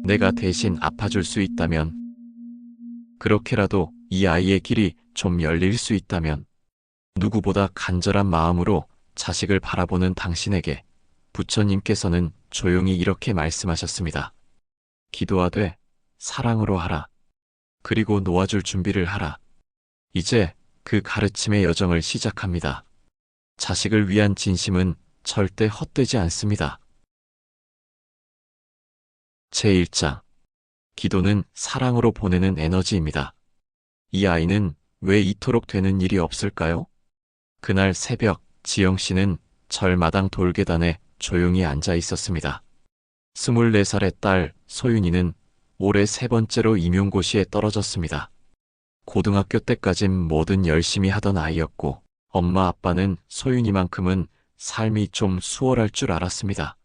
내가 대신 아파줄 수 있다면, 그렇게라도 이 아이의 길이 좀 열릴 수 있다면, 누구보다 간절한 마음으로 자식을 바라보는 당신에게 부처님께서는 조용히 이렇게 말씀하셨습니다. 기도하되 사랑으로 하라. 그리고 놓아줄 준비를 하라. 이제 그 가르침의 여정을 시작합니다. 자식을 위한 진심은 절대 헛되지 않습니다. 제1장. 기도는 사랑으로 보내는 에너지입니다. 이 아이는 왜 이토록 되는 일이 없을까요? 그날 새벽, 지영씨는 절마당 돌계단에 조용히 앉아 있었습니다. 24살의 딸 소윤이는 올해 3번째로 임용고시에 떨어졌습니다. 고등학교 때까진 뭐든 열심히 하던 아이였고, 엄마 아빠는 소윤이만큼은 삶이 좀 수월할 줄 알았습니다.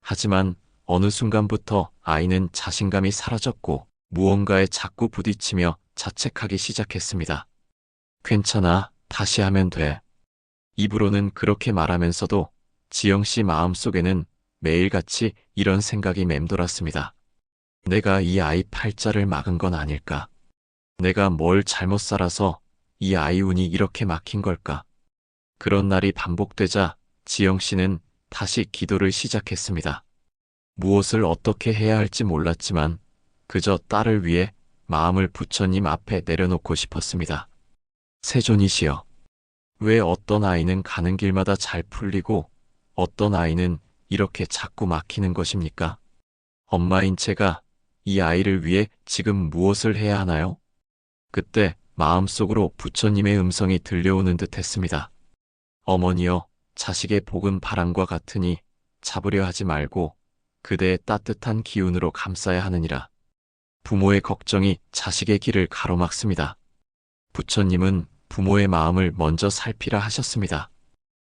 하지만 어느 순간부터 아이는 자신감이 사라졌고 무언가에 자꾸 부딪히며 자책하기 시작했습니다. 괜찮아, 다시 하면 돼. 입으로는 그렇게 말하면서도 지영씨 마음속에는 매일같이 이런 생각이 맴돌았습니다. 내가 이 아이 팔자를 막은 건 아닐까? 내가 뭘 잘못 살아서 이 아이 운이 이렇게 막힌 걸까? 그런 날이 반복되자 지영씨는 다시 기도를 시작했습니다. 무엇을 어떻게 해야 할지 몰랐지만 그저 딸을 위해 마음을 부처님 앞에 내려놓고 싶었습니다. 세존이시여, 왜 어떤 아이는 가는 길마다 잘 풀리고 어떤 아이는 이렇게 자꾸 막히는 것입니까? 엄마인 제가 이 아이를 위해 지금 무엇을 해야 하나요? 그때 마음속으로 부처님의 음성이 들려오는 듯 했습니다. 어머니여, 자식의 복은 바람과 같으니 잡으려 하지 말고 그대의 따뜻한 기운으로 감싸야 하느니라. 부모의 걱정이 자식의 길을 가로막습니다. 부처님은 부모의 마음을 먼저 살피라 하셨습니다.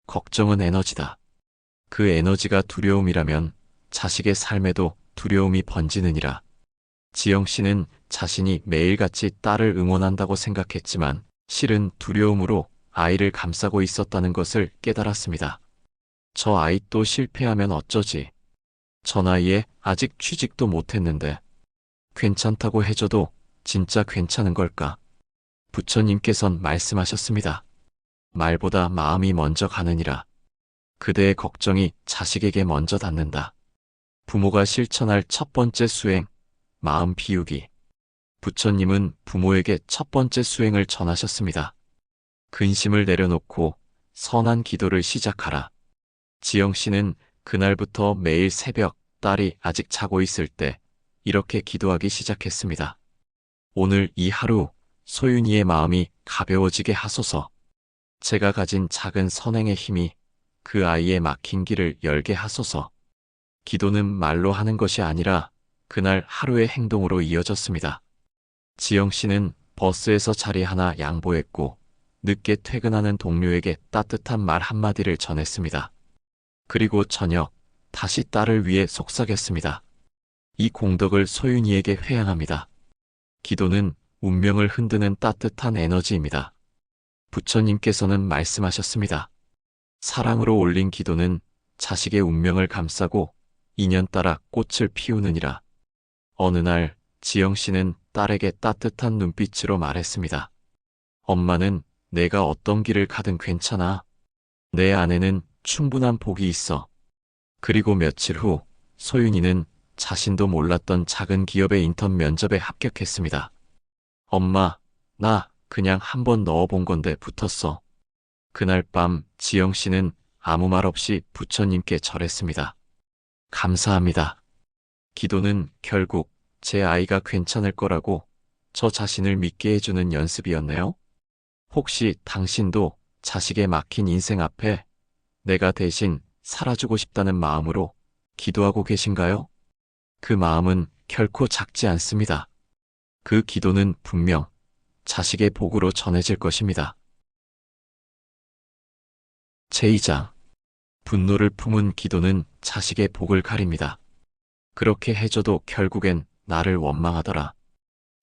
걱정은 에너지다. 그 에너지가 두려움이라면 자식의 삶에도 두려움이 번지느니라. 지영씨는 자신이 매일같이 딸을 응원한다고 생각했지만 실은 두려움으로 아이를 감싸고 있었다는 것을 깨달았습니다. 저 아이 또 실패하면 어쩌지? 저 나이에 아직 취직도 못했는데 괜찮다고 해줘도 진짜 괜찮은 걸까? 부처님께선 말씀하셨습니다. 말보다 마음이 먼저 가느니라. 그대의 걱정이 자식에게 먼저 닿는다. 부모가 실천할 첫 번째 수행, 마음 비우기. 부처님은 부모에게 첫 번째 수행을 전하셨습니다. 근심을 내려놓고 선한 기도를 시작하라. 지영씨는 그날부터 매일 새벽 딸이 아직 자고 있을 때 이렇게 기도하기 시작했습니다. 오늘 이 하루 소윤이의 마음이 가벼워지게 하소서. 제가 가진 작은 선행의 힘이 그 아이의 막힌 길을 열게 하소서. 기도는 말로 하는 것이 아니라 그날 하루의 행동으로 이어졌습니다. 지영씨는 버스에서 자리 하나 양보했고 늦게 퇴근하는 동료에게 따뜻한 말 한마디를 전했습니다. 그리고 저녁 다시 딸을 위해 속삭였습니다. 이 공덕을 소윤이에게 회양합니다. 기도는 운명을 흔드는 따뜻한 에너지입니다. 부처님께서는 말씀하셨습니다. 사랑으로 올린 기도는 자식의 운명을 감싸고 인연따라 꽃을 피우느니라. 어느 날 지영씨는 딸에게 따뜻한 눈빛으로 말했습니다. 엄마는 내가 어떤 길을 가든 괜찮아. 내 안에는 충분한 복이 있어. 그리고 며칠 후 소윤이는 자신도 몰랐던 작은 기업의 인턴 면접에 합격했습니다. 엄마, 나 그냥 한번 넣어본 건데 붙었어. 그날 밤 지영씨는 아무 말 없이 부처님께 절했습니다. 감사합니다. 기도는 결국 제 아이가 괜찮을 거라고 저 자신을 믿게 해주는 연습이었네요. 혹시 당신도 자식의 막힌 인생 앞에 내가 대신 살아주고 싶다는 마음으로 기도하고 계신가요? 그 마음은 결코 작지 않습니다. 그 기도는 분명 자식의 복으로 전해질 것입니다. 제2장. 분노를 품은 기도는 자식의 복을 가립니다. 그렇게 해줘도 결국엔 나를 원망하더라.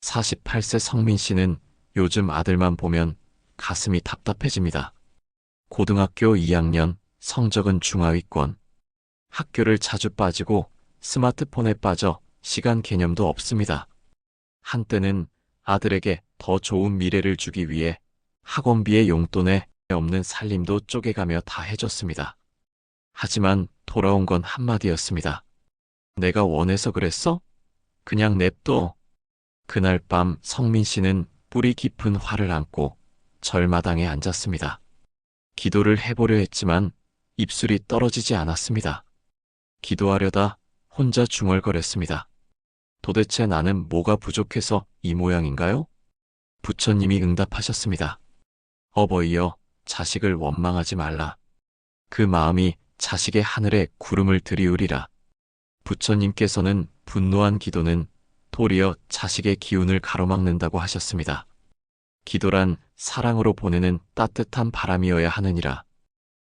48세 성민 씨는 요즘 아들만 보면 가슴이 답답해집니다. 고등학교 2학년, 성적은 중하위권. 학교를 자주 빠지고 스마트폰에 빠져 시간 개념도 없습니다. 한때는 아들에게 더 좋은 미래를 주기 위해 학원비의 용돈에 없는 살림도 쪼개가며 다 해줬습니다. 하지만 돌아온 건 한마디였습니다. 내가 원해서 그랬어? 그냥 냅둬. 그날 밤 성민 씨는 뿌리 깊은 화를 안고 절마당에 앉았습니다. 기도를 해보려 했지만 입술이 떨어지지 않았습니다. 기도하려다 혼자 중얼거렸습니다. 도대체 나는 뭐가 부족해서 이 모양인가요? 부처님이 응답하셨습니다. 어버이여, 자식을 원망하지 말라. 그 마음이 자식의 하늘에 구름을 들이우리라. 부처님께서는 분노한 기도는 도리어 자식의 기운을 가로막는다고 하셨습니다. 기도란 사랑으로 보내는 따뜻한 바람이어야 하느니라.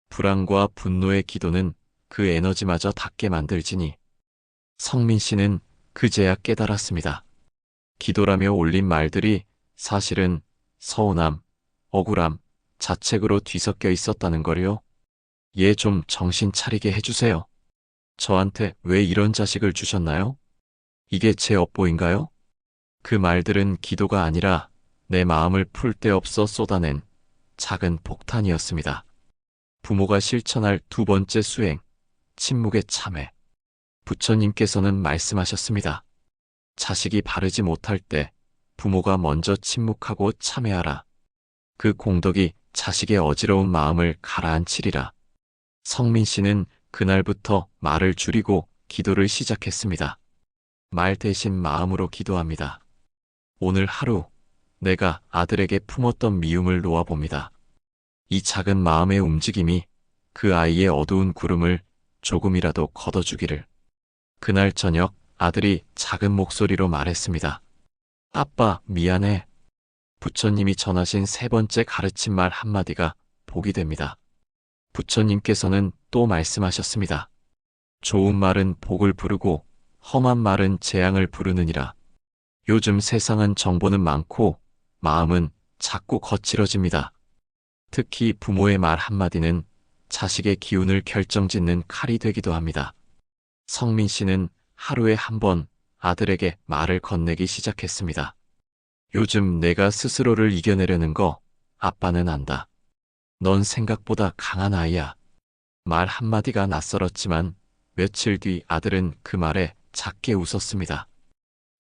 불안과 분노의 기도는 그 에너지마저 닿게 만들지니. 성민 씨는 그제야 깨달았습니다. 기도라며 올린 말들이 사실은 서운함, 억울함, 자책으로 뒤섞여 있었다는 거요. 얘 좀 정신 차리게 해주세요. 저한테 왜 이런 자식을 주셨나요? 이게 제 업보인가요? 그 말들은 기도가 아니라 내 마음을 풀 데 없어 쏟아낸 작은 폭탄이었습니다. 부모가 실천할 두 번째 수행, 침묵의 참회. 부처님께서는 말씀하셨습니다. 자식이 바르지 못할 때 부모가 먼저 침묵하고 참회하라. 그 공덕이 자식의 어지러운 마음을 가라앉히리라. 성민 씨는 그날부터 말을 줄이고 기도를 시작했습니다. 말 대신 마음으로 기도합니다. 오늘 하루 내가 아들에게 품었던 미움을 놓아봅니다. 이 작은 마음의 움직임이 그 아이의 어두운 구름을 조금이라도 걷어주기를. 그날 저녁 아들이 작은 목소리로 말했습니다. 아빠, 미안해. 부처님이 전하신 세 번째 가르친 말 한마디가 복이 됩니다. 부처님께서는 또 말씀하셨습니다. 좋은 말은 복을 부르고 험한 말은 재앙을 부르느니라. 요즘 세상은 정보는 많고 마음은 자꾸 거칠어집니다. 특히 부모의 말 한마디는 자식의 기운을 결정짓는 칼이 되기도 합니다. 성민 씨는 하루에 한 번 아들에게 말을 건네기 시작했습니다. 요즘 내가 스스로를 이겨내려는 거 아빠는 안다. 넌 생각보다 강한 아이야. 말 한마디가 낯설었지만 며칠 뒤 아들은 그 말에 작게 웃었습니다.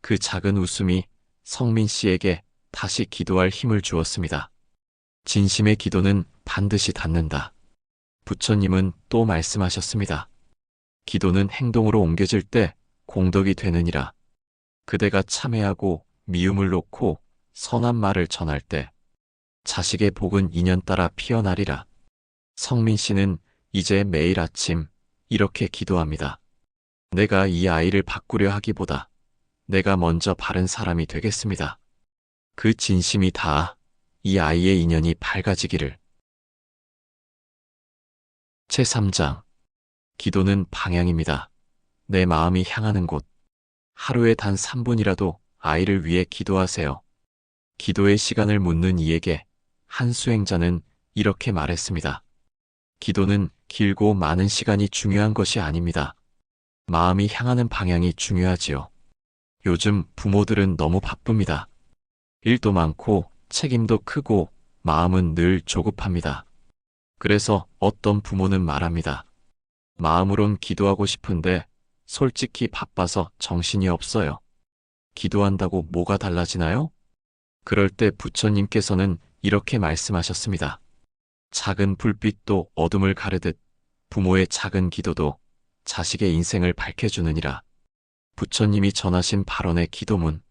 그 작은 웃음이 성민 씨에게 다시 기도할 힘을 주었습니다. 진심의 기도는 반드시 닿는다. 부처님은 또 말씀하셨습니다. 기도는 행동으로 옮겨질 때 공덕이 되느니라. 그대가 참회하고 미움을 놓고 선한 말을 전할 때 자식의 복은 인연 따라 피어나리라. 성민 씨는 이제 매일 아침 이렇게 기도합니다. 내가 이 아이를 바꾸려 하기보다 내가 먼저 바른 사람이 되겠습니다. 그 진심이 닿아 이 아이의 인연이 밝아지기를. 제3장. 기도는 방향입니다. 내 마음이 향하는 곳. 하루에 단 3분이라도 아이를 위해 기도하세요. 기도의 시간을 묻는 이에게 한 수행자는 이렇게 말했습니다. 기도는 길고 많은 시간이 중요한 것이 아닙니다. 마음이 향하는 방향이 중요하지요. 요즘 부모들은 너무 바쁩니다. 일도 많고 책임도 크고 마음은 늘 조급합니다. 그래서 어떤 부모는 말합니다. 마음으론 기도하고 싶은데 솔직히 바빠서 정신이 없어요. 기도한다고 뭐가 달라지나요? 그럴 때 부처님께서는 이렇게 말씀하셨습니다. 작은 불빛도 어둠을 가르듯 부모의 작은 기도도 자식의 인생을 밝혀주느니라. 부처님이 전하신 발언의 기도문.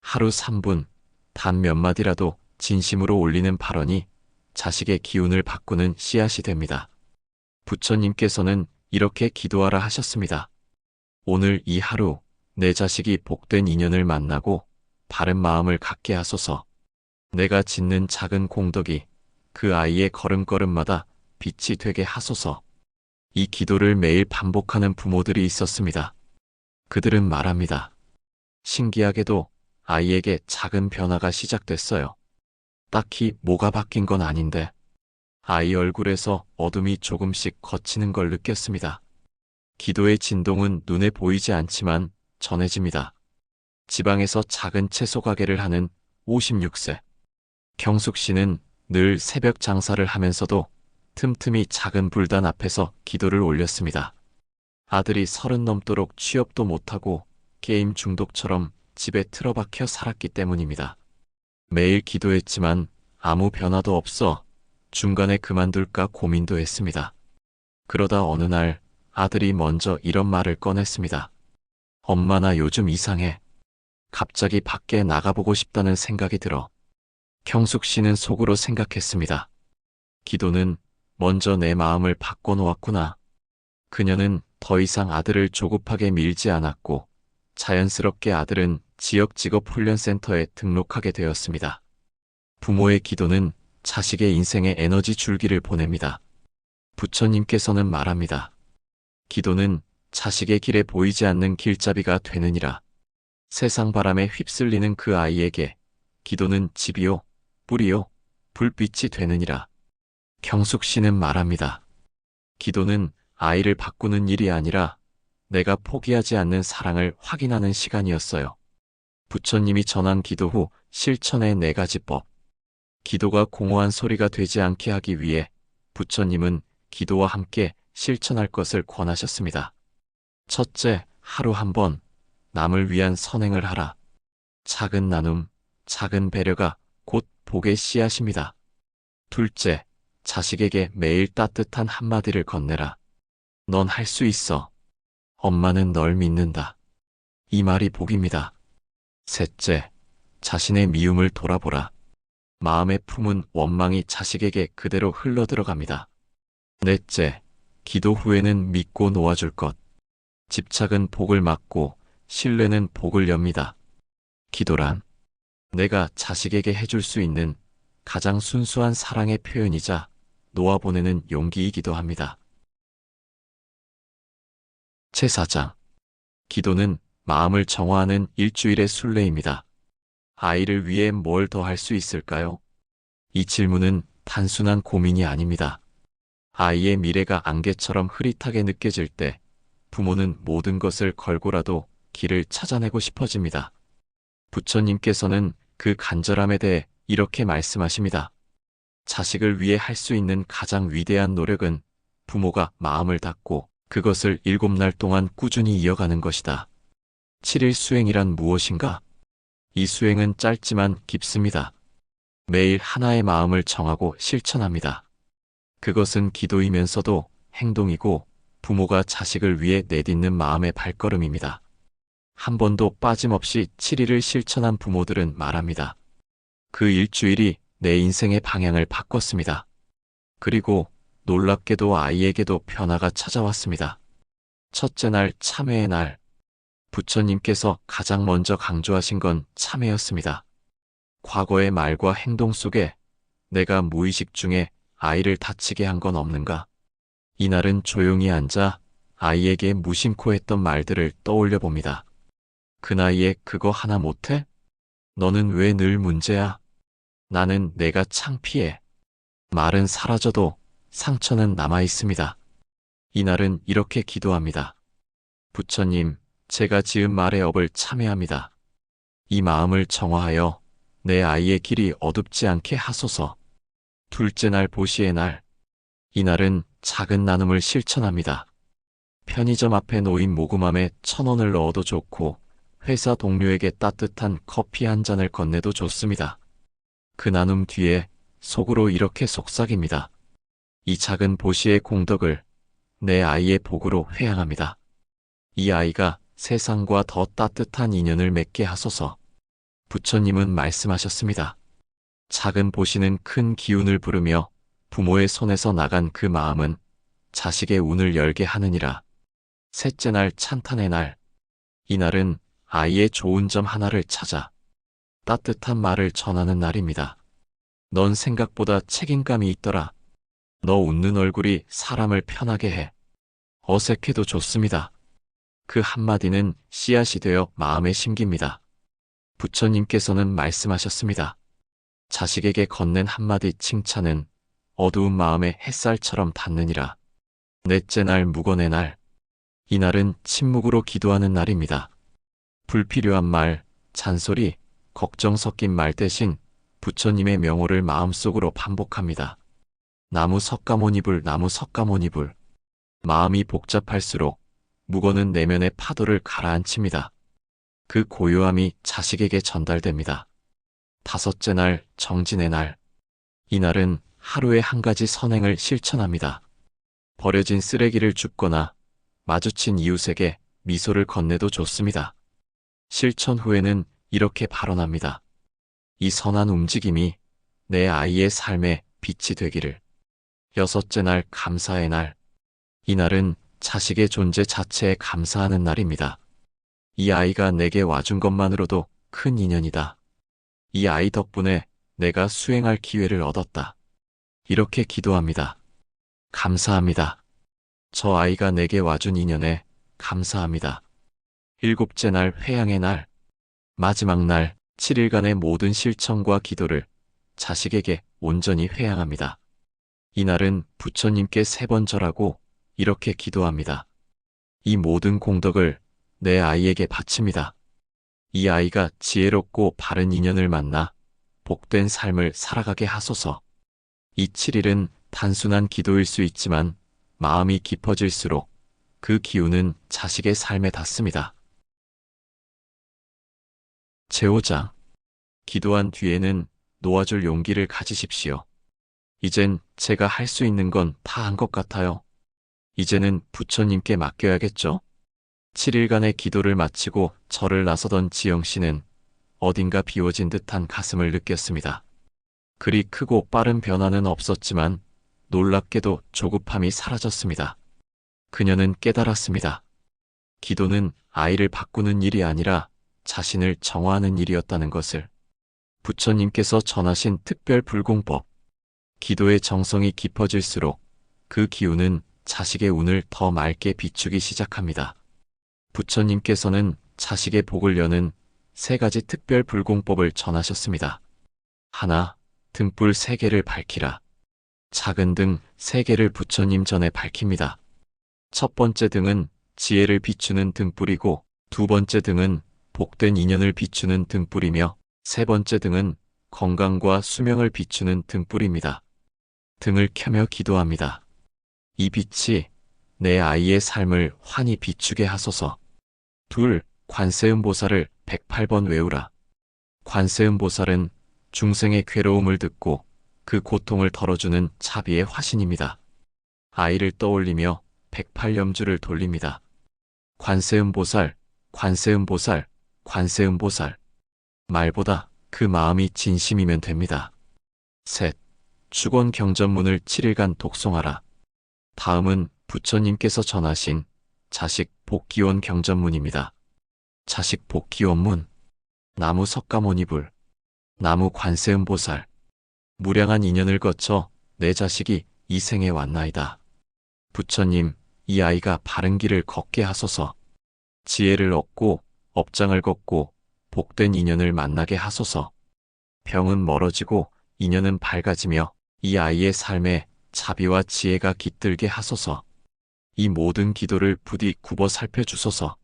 하루 3분, 단 몇 마디라도 진심으로 올리는 발언이 자식의 기운을 바꾸는 씨앗이 됩니다. 부처님께서는 이렇게 기도하라 하셨습니다. 오늘 이 하루 내 자식이 복된 인연을 만나고 바른 마음을 갖게 하소서. 내가 짓는 작은 공덕이 그 아이의 걸음걸음마다 빛이 되게 하소서. 이 기도를 매일 반복하는 부모들이 있었습니다. 그들은 말합니다. 신기하게도 아이에게 작은 변화가 시작됐어요. 딱히 뭐가 바뀐 건 아닌데 아이 얼굴에서 어둠이 조금씩 걷히는 걸 느꼈습니다. 기도의 진동은 눈에 보이지 않지만 전해집니다. 지방에서 작은 채소 가게를 하는 56세. 경숙 씨는 늘 새벽 장사를 하면서도 틈틈이 작은 불단 앞에서 기도를 올렸습니다. 아들이 30 넘도록 취업도 못하고 게임 중독처럼 집에 틀어박혀 살았기 때문입니다. 매일 기도했지만 아무 변화도 없어 중간에 그만둘까 고민도 했습니다. 그러다 어느 날 아들이 먼저 이런 말을 꺼냈습니다. 엄마, 나 요즘 이상해. 갑자기 밖에 나가보고 싶다는 생각이 들어. 경숙 씨는 속으로 생각했습니다. 기도는 먼저 내 마음을 바꿔놓았구나. 그녀는 더 이상 아들을 조급하게 밀지 않았고 자연스럽게 아들은 지역 직업훈련센터에 등록하게 되었습니다. 부모의 기도는 자식의 인생에 에너지 줄기를 보냅니다. 부처님께서는 말합니다. 기도는 자식의 길에 보이지 않는 길잡이가 되느니라. 세상 바람에 휩쓸리는 그 아이에게 기도는 집이요, 뿌리요, 불빛이 되느니라. 경숙 씨는 말합니다. 기도는 아이를 바꾸는 일이 아니라 내가 포기하지 않는 사랑을 확인하는 시간이었어요. 부처님이 전한 기도 후 실천의 4가지법. 기도가 공허한 소리가 되지 않게 하기 위해 부처님은 기도와 함께 실천할 것을 권하셨습니다. 첫째, 하루 한 번 남을 위한 선행을 하라. 작은 나눔, 작은 배려가 곧 복의 씨앗입니다. 둘째, 자식에게 매일 따뜻한 한마디를 건네라. 넌 할 수 있어. 엄마는 널 믿는다. 이 말이 복입니다. 셋째, 자신의 미움을 돌아보라. 마음에 품은 원망이 자식에게 그대로 흘러들어갑니다. 넷째, 기도 후에는 믿고 놓아줄 것. 집착은 복을 막고 신뢰는 복을 엽니다. 기도란 내가 자식에게 해줄 수 있는 가장 순수한 사랑의 표현이자 놓아보내는 용기이기도 합니다. 제4장. 기도는 마음을 정화하는 일주일의 순례입니다. 아이를 위해 뭘 더 할 수 있을까요? 이 질문은 단순한 고민이 아닙니다. 아이의 미래가 안개처럼 흐릿하게 느껴질 때 부모는 모든 것을 걸고라도 길을 찾아내고 싶어집니다. 부처님께서는 그 간절함에 대해 이렇게 말씀하십니다. 자식을 위해 할 수 있는 가장 위대한 노력은 부모가 마음을 닫고 그것을 7날 동안 꾸준히 이어가는 것이다. 7일 수행이란 무엇인가? 이 수행은 짧지만 깊습니다. 매일 하나의 마음을 정하고 실천합니다. 그것은 기도이면서도 행동이고 부모가 자식을 위해 내딛는 마음의 발걸음입니다. 한 번도 빠짐없이 7일을 실천한 부모들은 말합니다. 그 일주일이 내 인생의 방향을 바꿨습니다. 그리고 놀랍게도 아이에게도 변화가 찾아왔습니다. 첫째 날, 참회의 날. 부처님께서 가장 먼저 강조하신 건 참회였습니다. 과거의 말과 행동 속에 내가 무의식 중에 아이를 다치게 한 건 없는가? 이날은 조용히 앉아 아이에게 무심코 했던 말들을 떠올려 봅니다. 그 나이에 그거 하나 못해? 너는 왜 늘 문제야? 나는 내가 창피해. 말은 사라져도 상처는 남아 있습니다. 이날은 이렇게 기도합니다. 부처님, 제가 지은 말의 업을 참회합니다. 이 마음을 정화하여 내 아이의 길이 어둡지 않게 하소서. 둘째 날, 보시의 날. 이날은 작은 나눔을 실천합니다. 편의점 앞에 놓인 모금함에 1,000원을 넣어도 좋고 회사 동료에게 따뜻한 커피 한 잔을 건네도 좋습니다. 그 나눔 뒤에 속으로 이렇게 속삭입니다. 이 작은 보시의 공덕을 내 아이의 복으로 회양합니다. 이 아이가 세상과 더 따뜻한 인연을 맺게 하소서. 부처님은 말씀하셨습니다. 작은 보시는 큰 기운을 부르며 부모의 손에서 나간 그 마음은 자식의 운을 열게 하느니라. 셋째 날, 찬탄의 날. 이날은 아이의 좋은 점 하나를 찾아 따뜻한 말을 전하는 날입니다. 넌 생각보다 책임감이 있더라. 너 웃는 얼굴이 사람을 편하게 해. 어색해도 좋습니다. 그 한마디는 씨앗이 되어 마음에 심깁니다. 부처님께서는 말씀하셨습니다. 자식에게 건넨 한마디 칭찬은 어두운 마음에 햇살처럼 닿느니라. 넷째 날, 무건의 날. 이날은 침묵으로 기도하는 날입니다. 불필요한 말, 잔소리, 걱정 섞인 말 대신 부처님의 명호를 마음속으로 반복합니다. 나무 석가모니불, 나무 석가모니불. 마음이 복잡할수록 묵어는 내면의 파도를 가라앉힙니다. 그 고요함이 자식에게 전달됩니다. 다섯째 날, 정진의 날. 이날은 하루에 한 가지 선행을 실천합니다. 버려진 쓰레기를 줍거나 마주친 이웃에게 미소를 건네도 좋습니다. 실천 후에는 이렇게 발언합니다. 이 선한 움직임이 내 아이의 삶의 빛이 되기를. 여섯째 날, 감사의 날. 이날은 자식의 존재 자체에 감사하는 날입니다. 이 아이가 내게 와준 것만으로도 큰 인연이다. 이 아이 덕분에 내가 수행할 기회를 얻었다. 이렇게 기도합니다. 감사합니다. 저 아이가 내게 와준 인연에 감사합니다. 일곱째 날, 회양의 날. 마지막 날, 7일간의 모든 실천과 기도를 자식에게 온전히 회양합니다. 이날은 부처님께 3번 절하고 이렇게 기도합니다. 이 모든 공덕을 내 아이에게 바칩니다. 이 아이가 지혜롭고 바른 인연을 만나 복된 삶을 살아가게 하소서. 이 7일은 단순한 기도일 수 있지만 마음이 깊어질수록 그 기운은 자식의 삶에 닿습니다. 제5장. 기도한 뒤에는 놓아줄 용기를 가지십시오. 이젠 제가 할 수 있는 건 다 한 것 같아요. 이제는 부처님께 맡겨야겠죠? 7일간의 기도를 마치고 절을 나서던 지영 씨는 어딘가 비워진 듯한 가슴을 느꼈습니다. 그리 크고 빠른 변화는 없었지만 놀랍게도 조급함이 사라졌습니다. 그녀는 깨달았습니다. 기도는 아이를 바꾸는 일이 아니라 자신을 정화하는 일이었다는 것을. 부처님께서 전하신 특별 불공법. 기도의 정성이 깊어질수록 그 기운은 자식의 운을 더 맑게 비추기 시작합니다. 부처님께서는 자식의 복을 여는 3가지 특별 불공법을 전하셨습니다. 하나, 등불 3개를 밝히라. 작은 등 3개를 부처님 전에 밝힙니다. 첫 번째 등은 지혜를 비추는 등불이고, 두 번째 등은 복된 인연을 비추는 등불이며, 세 번째 등은 건강과 수명을 비추는 등불입니다. 등을 켜며 기도합니다. 이 빛이 내 아이의 삶을 환히 비추게 하소서. 둘, 관세음보살을 108번 외우라. 관세음보살은 중생의 괴로움을 듣고 그 고통을 덜어주는 자비의 화신입니다. 아이를 떠올리며 108염주를 돌립니다. 관세음보살, 관세음보살, 관세음보살. 말보다 그 마음이 진심이면 됩니다. 셋, 축원 경전문을 7일간 독송하라. 다음은 부처님께서 전하신 자식 복기원 경전문입니다. 자식 복기원문. 나무 석가모니불, 나무 관세음보살. 무량한 인연을 거쳐 내 자식이 이 생에 왔나이다. 부처님, 이 아이가 바른 길을 걷게 하소서. 지혜를 얻고 업장을 걷고 복된 인연을 만나게 하소서. 병은 멀어지고 인연은 밝아지며 이 아이의 삶에 자비와 지혜가 깃들게 하소서. 이 모든 기도를 부디 굽어 살펴주소서.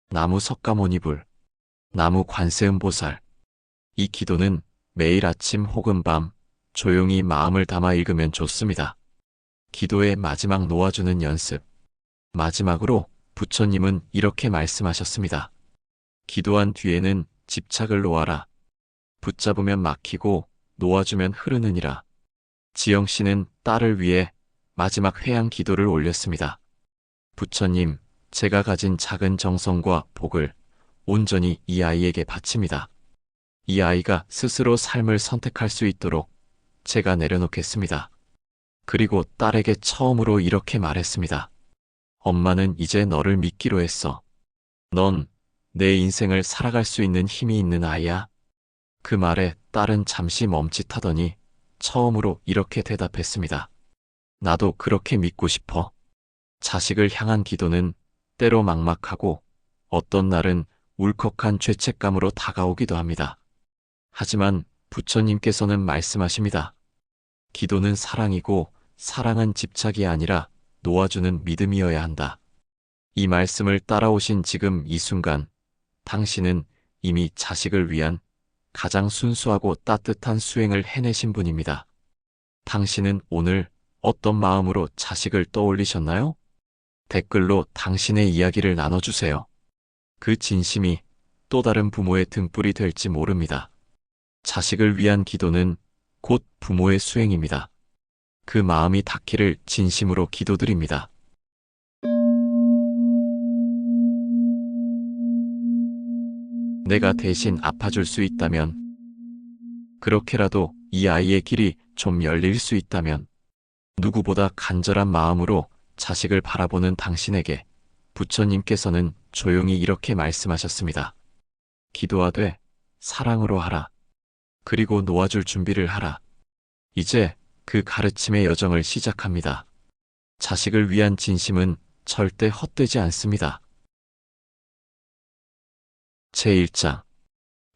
나무 석가모니불, 나무 관세음보살. 이 기도는 매일 아침 혹은 밤 조용히 마음을 담아 읽으면 좋습니다. 기도의 마지막 놓아주는 연습. 마지막으로 부처님은 이렇게 말씀하셨습니다. 기도한 뒤에는 집착을 놓아라. 붙잡으면 막히고 놓아주면 흐르느니라. 지영 씨는 딸을 위해 마지막 회양 기도를 올렸습니다. 부처님, 제가 가진 작은 정성과 복을 온전히 이 아이에게 바칩니다. 이 아이가 스스로 삶을 선택할 수 있도록 제가 내려놓겠습니다. 그리고 딸에게 처음으로 이렇게 말했습니다. 엄마는 이제 너를 믿기로 했어. 넌 내 인생을 살아갈 수 있는 힘이 있는 아이야. 그 말에 딸은 잠시 멈칫하더니 처음으로 이렇게 대답했습니다. 나도 그렇게 믿고 싶어. 자식을 향한 기도는 때로 막막하고 어떤 날은 울컥한 죄책감으로 다가오기도 합니다. 하지만 부처님께서는 말씀하십니다. 기도는 사랑이고 사랑은 집착이 아니라 놓아주는 믿음이어야 한다. 이 말씀을 따라오신 지금 이 순간 당신은 이미 자식을 위한 가장 순수하고 따뜻한 수행을 해내신 분입니다. 당신은 오늘 어떤 마음으로 자식을 떠올리셨나요? 댓글로 당신의 이야기를 나눠주세요. 그 진심이 또 다른 부모의 등불이 될지 모릅니다. 자식을 위한 기도는 곧 부모의 수행입니다. 그 마음이 닿기를 진심으로 기도드립니다. 내가 대신 아파줄 수 있다면, 그렇게라도 이 아이의 길이 좀 열릴 수 있다면, 누구보다 간절한 마음으로 자식을 바라보는 당신에게 부처님께서는 조용히 이렇게 말씀하셨습니다. 기도하되 사랑으로 하라. 그리고 놓아줄 준비를 하라. 이제 그 가르침의 여정을 시작합니다. 자식을 위한 진심은 절대 헛되지 않습니다. 제1장.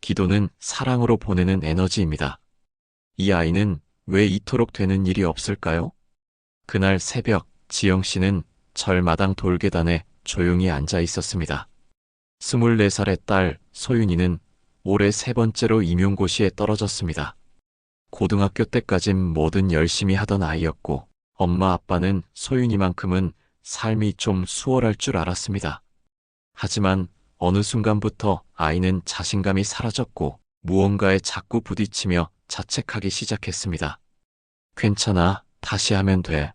기도는 사랑으로 보내는 에너지입니다. 이 아이는 왜 이토록 되는 일이 없을까요? 그날 새벽, 지영 씨는 절마당 돌계단에 조용히 앉아 있었습니다. 24살의 딸 소윤이는 올해 3번째로 임용고시에 떨어졌습니다. 고등학교 때까진 뭐든 열심히 하던 아이였고, 엄마 아빠는 소윤이만큼은 삶이 좀 수월할 줄 알았습니다. 하지만 어느 순간부터 아이는 자신감이 사라졌고 무언가에 자꾸 부딪히며 자책하기 시작했습니다. 괜찮아, 다시 하면 돼.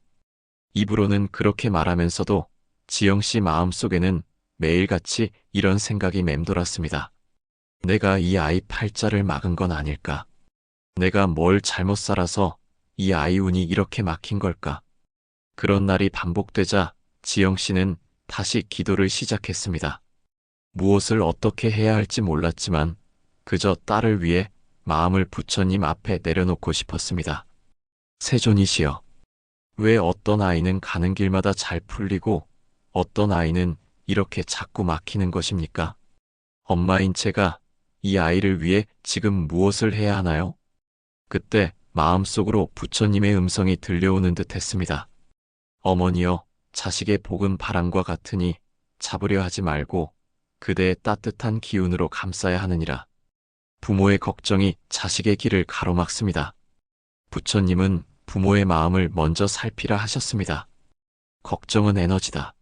입으로는 그렇게 말하면서도 지영 씨 마음속에는 매일같이 이런 생각이 맴돌았습니다. 내가 이 아이 팔자를 막은 건 아닐까? 내가 뭘 잘못 살아서 이 아이 운이 이렇게 막힌 걸까? 그런 날이 반복되자 지영 씨는 다시 기도를 시작했습니다. 무엇을 어떻게 해야 할지 몰랐지만 그저 딸을 위해 마음을 부처님 앞에 내려놓고 싶었습니다. 세존이시여, 왜 어떤 아이는 가는 길마다 잘 풀리고 어떤 아이는 이렇게 자꾸 막히는 것입니까? 엄마인 제가 이 아이를 위해 지금 무엇을 해야 하나요? 그때 마음속으로 부처님의 음성이 들려오는 듯 했습니다. 어머니여, 자식의 복은 바람과 같으니 잡으려 하지 말고 그대의 따뜻한 기운으로 감싸야 하느니라. 부모의 걱정이 자식의 길을 가로막습니다. 부처님은 부모의 마음을 먼저 살피라 하셨습니다. 걱정은 에너지다.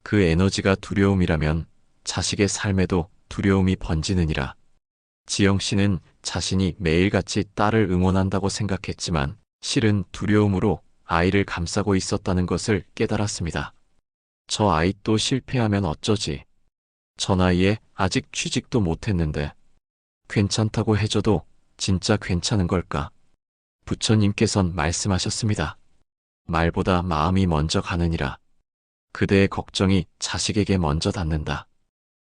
그 에너지가 두려움이라면 자식의 삶에도 두려움이 번지느니라. 지영 씨는 자신이 매일같이 딸을 응원한다고 생각했지만 실은 두려움으로 아이를 감싸고 있었다는 것을 깨달았습니다. 저 아이 또 실패하면 어쩌지? 저 나이에 아직 취직도 못했는데 괜찮다고 해줘도 진짜 괜찮은 걸까? 부처님께선 말씀하셨습니다. 말보다 마음이 먼저 가느니라. 그대의 걱정이 자식에게 먼저 닿는다.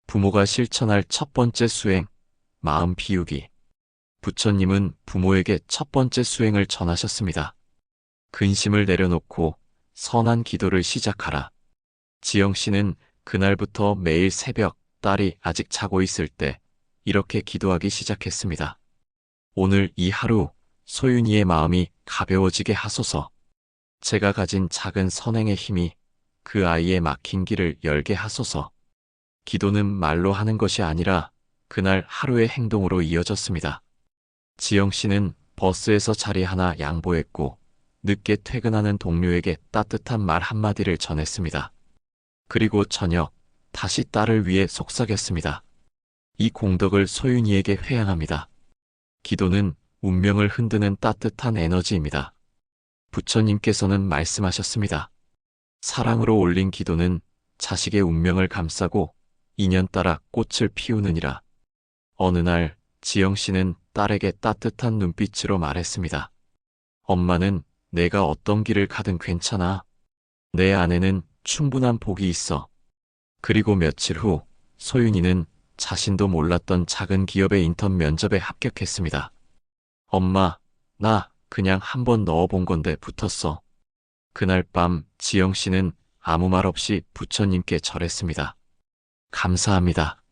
부모가 실천할 첫 번째 수행, 마음 비우기. 부처님은 부모에게 첫 번째 수행을 전하셨습니다. 근심을 내려놓고 선한 기도를 시작하라. 지영 씨는 그날부터 매일 새벽 딸이 아직 자고 있을 때 이렇게 기도하기 시작했습니다. 오늘 이 하루 소윤이의 마음이 가벼워지게 하소서. 제가 가진 작은 선행의 힘이 그 아이의 막힌 길을 열게 하소서. 기도는 말로 하는 것이 아니라 그날 하루의 행동으로 이어졌습니다. 지영 씨는 버스에서 자리 하나 양보했고 늦게 퇴근하는 동료에게 따뜻한 말 한마디를 전했습니다. 그리고 저녁 다시 딸을 위해 속삭였습니다. 이 공덕을 소윤이에게 회양합니다. 기도는 운명을 흔드는 따뜻한 에너지입니다. 부처님께서는 말씀하셨습니다. 사랑으로 올린 기도는 자식의 운명을 감싸고 인연따라 꽃을 피우느니라. 어느 날 지영 씨는 딸에게 따뜻한 눈빛으로 말했습니다. 엄마는 내가 어떤 길을 가든 괜찮아. 내 안에는 충분한 복이 있어. 그리고 며칠 후 소윤이는 자신도 몰랐던 작은 기업의 인턴 면접에 합격했습니다. 엄마, 나 그냥 한번 넣어본 건데 붙었어. 그날 밤 지영 씨는 아무 말 없이 부처님께 절했습니다. 감사합니다.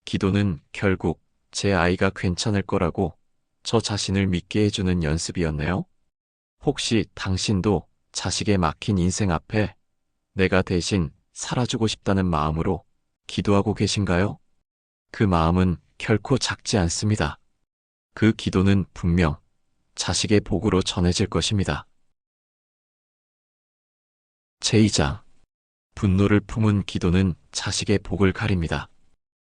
기도는 결국 제 아이가 괜찮을 거라고 저 자신을 믿게 해주는 연습이었네요. 혹시 당신도 자식의 막힌 인생 앞에 내가 대신 살아주고 싶다는 마음으로 기도하고 계신가요? 그 마음은 결코 작지 않습니다. 그 기도는 분명 자식의 복으로 전해질 것입니다. 제2장. 분노를 품은 기도는 자식의 복을 가립니다.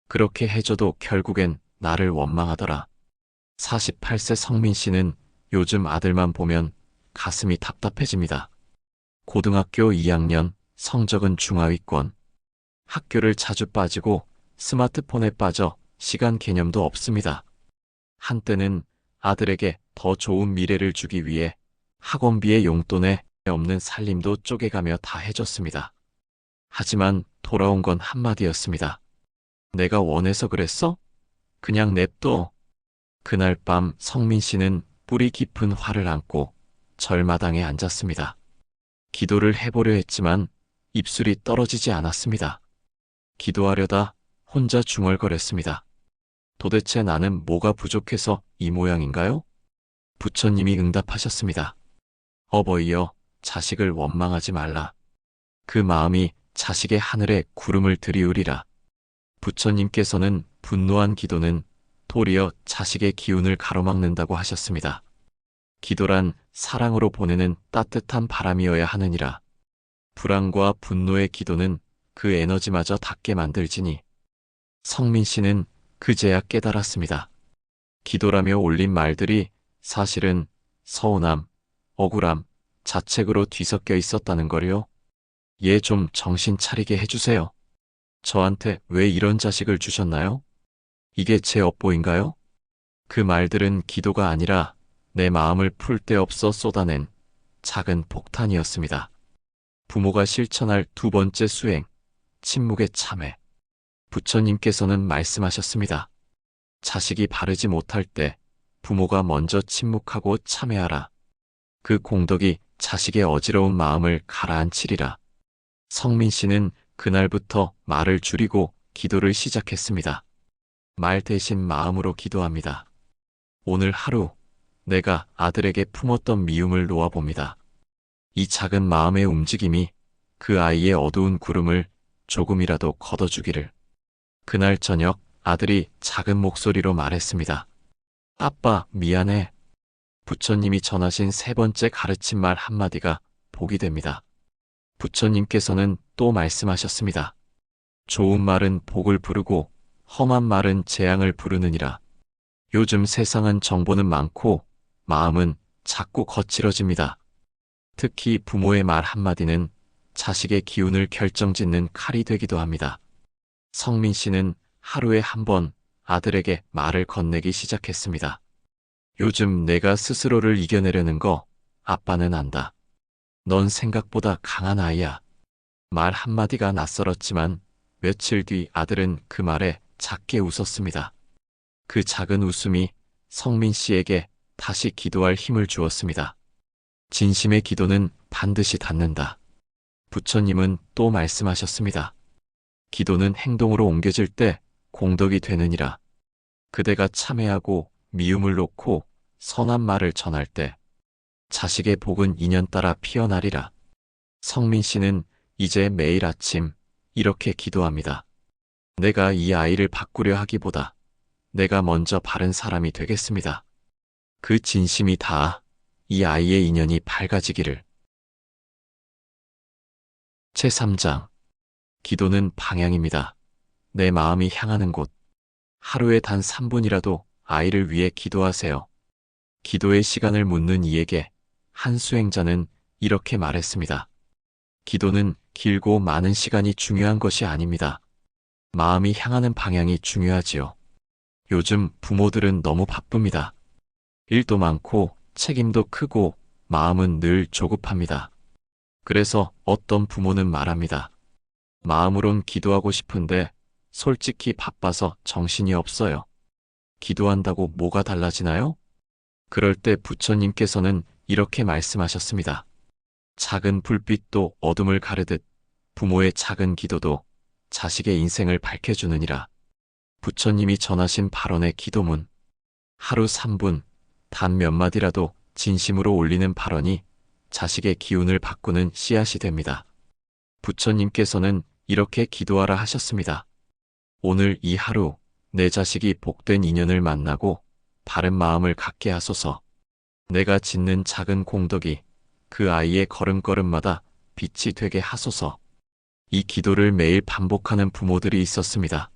그렇게 해줘도 결국엔 나를 원망하더라. 48세 성민 씨는 요즘 아들만 보면 가슴이 답답해집니다. 고등학교 2학년, 성적은 중하위권. 학교를 자주 빠지고 스마트폰에 빠져 시간 개념도 없습니다. 한때는 아들에게 더 좋은 미래를 주기 위해 학원비의 용돈에 없는 살림도 쪼개가며 다 해줬습니다. 하지만 돌아온 건 한마디였습니다. 내가 원해서 그랬어? 그냥 냅둬. 그날 밤 성민 씨는 뿌리 깊은 화를 안고 절마당에 앉았습니다. 기도를 해보려 했지만 입술이 떨어지지 않았습니다. 기도하려다 혼자 중얼거렸습니다. 도대체 나는 뭐가 부족해서 이 모양인가요? 부처님이 응답하셨습니다. 어버이여, 자식을 원망하지 말라. 그 마음이 자식의 하늘에 구름을 들이우리라. 부처님께서는 분노한 기도는 도리어 자식의 기운을 가로막는다고 하셨습니다. 기도란 사랑으로 보내는 따뜻한 바람이어야 하느니라. 불안과 분노의 기도는 그 에너지마저 닿게 만들지니. 성민 씨는 그제야 깨달았습니다. 기도라며 올린 말들이 사실은 서운함, 억울함, 자책으로 뒤섞여 있었다는 거요. 얘 좀 정신 차리게 해주세요. 저한테 왜 이런 자식을 주셨나요? 이게 제 업보인가요? 그 말들은 기도가 아니라 내 마음을 풀 데 없어 쏟아낸 작은 폭탄이었습니다. 부모가 실천할 두 번째 수행, 침묵의 참회. 부처님께서는 말씀하셨습니다. 자식이 바르지 못할 때 부모가 먼저 침묵하고 참회하라. 그 공덕이 자식의 어지러운 마음을 가라앉히리라. 성민 씨는 그날부터 말을 줄이고 기도를 시작했습니다. 말 대신 마음으로 기도합니다. 오늘 하루 내가 아들에게 품었던 미움을 놓아봅니다. 이 작은 마음의 움직임이 그 아이의 어두운 구름을 조금이라도 걷어주기를. 그날 저녁 아들이 작은 목소리로 말했습니다. 아빠, 미안해. 부처님이 전하신 세 번째 가르친 말 한마디가 복이 됩니다. 부처님께서는 또 말씀하셨습니다. 좋은 말은 복을 부르고 험한 말은 재앙을 부르느니라. 요즘 세상은 정보는 많고 마음은 자꾸 거칠어집니다. 특히 부모의 말 한마디는 자식의 기운을 결정짓는 칼이 되기도 합니다. 성민 씨는 하루에 한 번 아들에게 말을 건네기 시작했습니다. 요즘 내가 스스로를 이겨내려는 거 아빠는 안다. 넌 생각보다 강한 아이야. 말 한마디가 낯설었지만 며칠 뒤 아들은 그 말에 작게 웃었습니다. 그 작은 웃음이 성민 씨에게 다시 기도할 힘을 주었습니다. 진심의 기도는 반드시 닿는다. 부처님은 또 말씀하셨습니다. 기도는 행동으로 옮겨질 때 공덕이 되느니라. 그대가 참회하고 미움을 놓고 선한 말을 전할 때 자식의 복은 인연따라 피어나리라. 성민 씨는 이제 매일 아침 이렇게 기도합니다. 내가 이 아이를 바꾸려 하기보다 내가 먼저 바른 사람이 되겠습니다. 그 진심이 닿아 이 아이의 인연이 밝아지기를. 제3장. 기도는 방향입니다. 내 마음이 향하는 곳. 하루에 단 3분이라도 아이를 위해 기도하세요. 기도의 시간을 묻는 이에게 한 수행자는 이렇게 말했습니다. 기도는 길고 많은 시간이 중요한 것이 아닙니다. 마음이 향하는 방향이 중요하지요. 요즘 부모들은 너무 바쁩니다. 일도 많고 책임도 크고 마음은 늘 조급합니다. 그래서 어떤 부모는 말합니다. 마음으론 기도하고 싶은데 솔직히 바빠서 정신이 없어요. 기도한다고 뭐가 달라지나요? 그럴 때 부처님께서는 이렇게 말씀하셨습니다. 작은 불빛도 어둠을 가르듯 부모의 작은 기도도 자식의 인생을 밝혀주느니라. 부처님이 전하신 발언의 기도문. 하루 3분, 단 몇 마디라도 진심으로 올리는 발언이 자식의 기운을 바꾸는 씨앗이 됩니다. 부처님께서는 이렇게 기도하라 하셨습니다. 오늘 이 하루 내 자식이 복된 인연을 만나고 바른 마음을 갖게 하소서. 내가 짓는 작은 공덕이 그 아이의 걸음걸음마다 빛이 되게 하소서. 이 기도를 매일 반복하는 부모들이 있었습니다.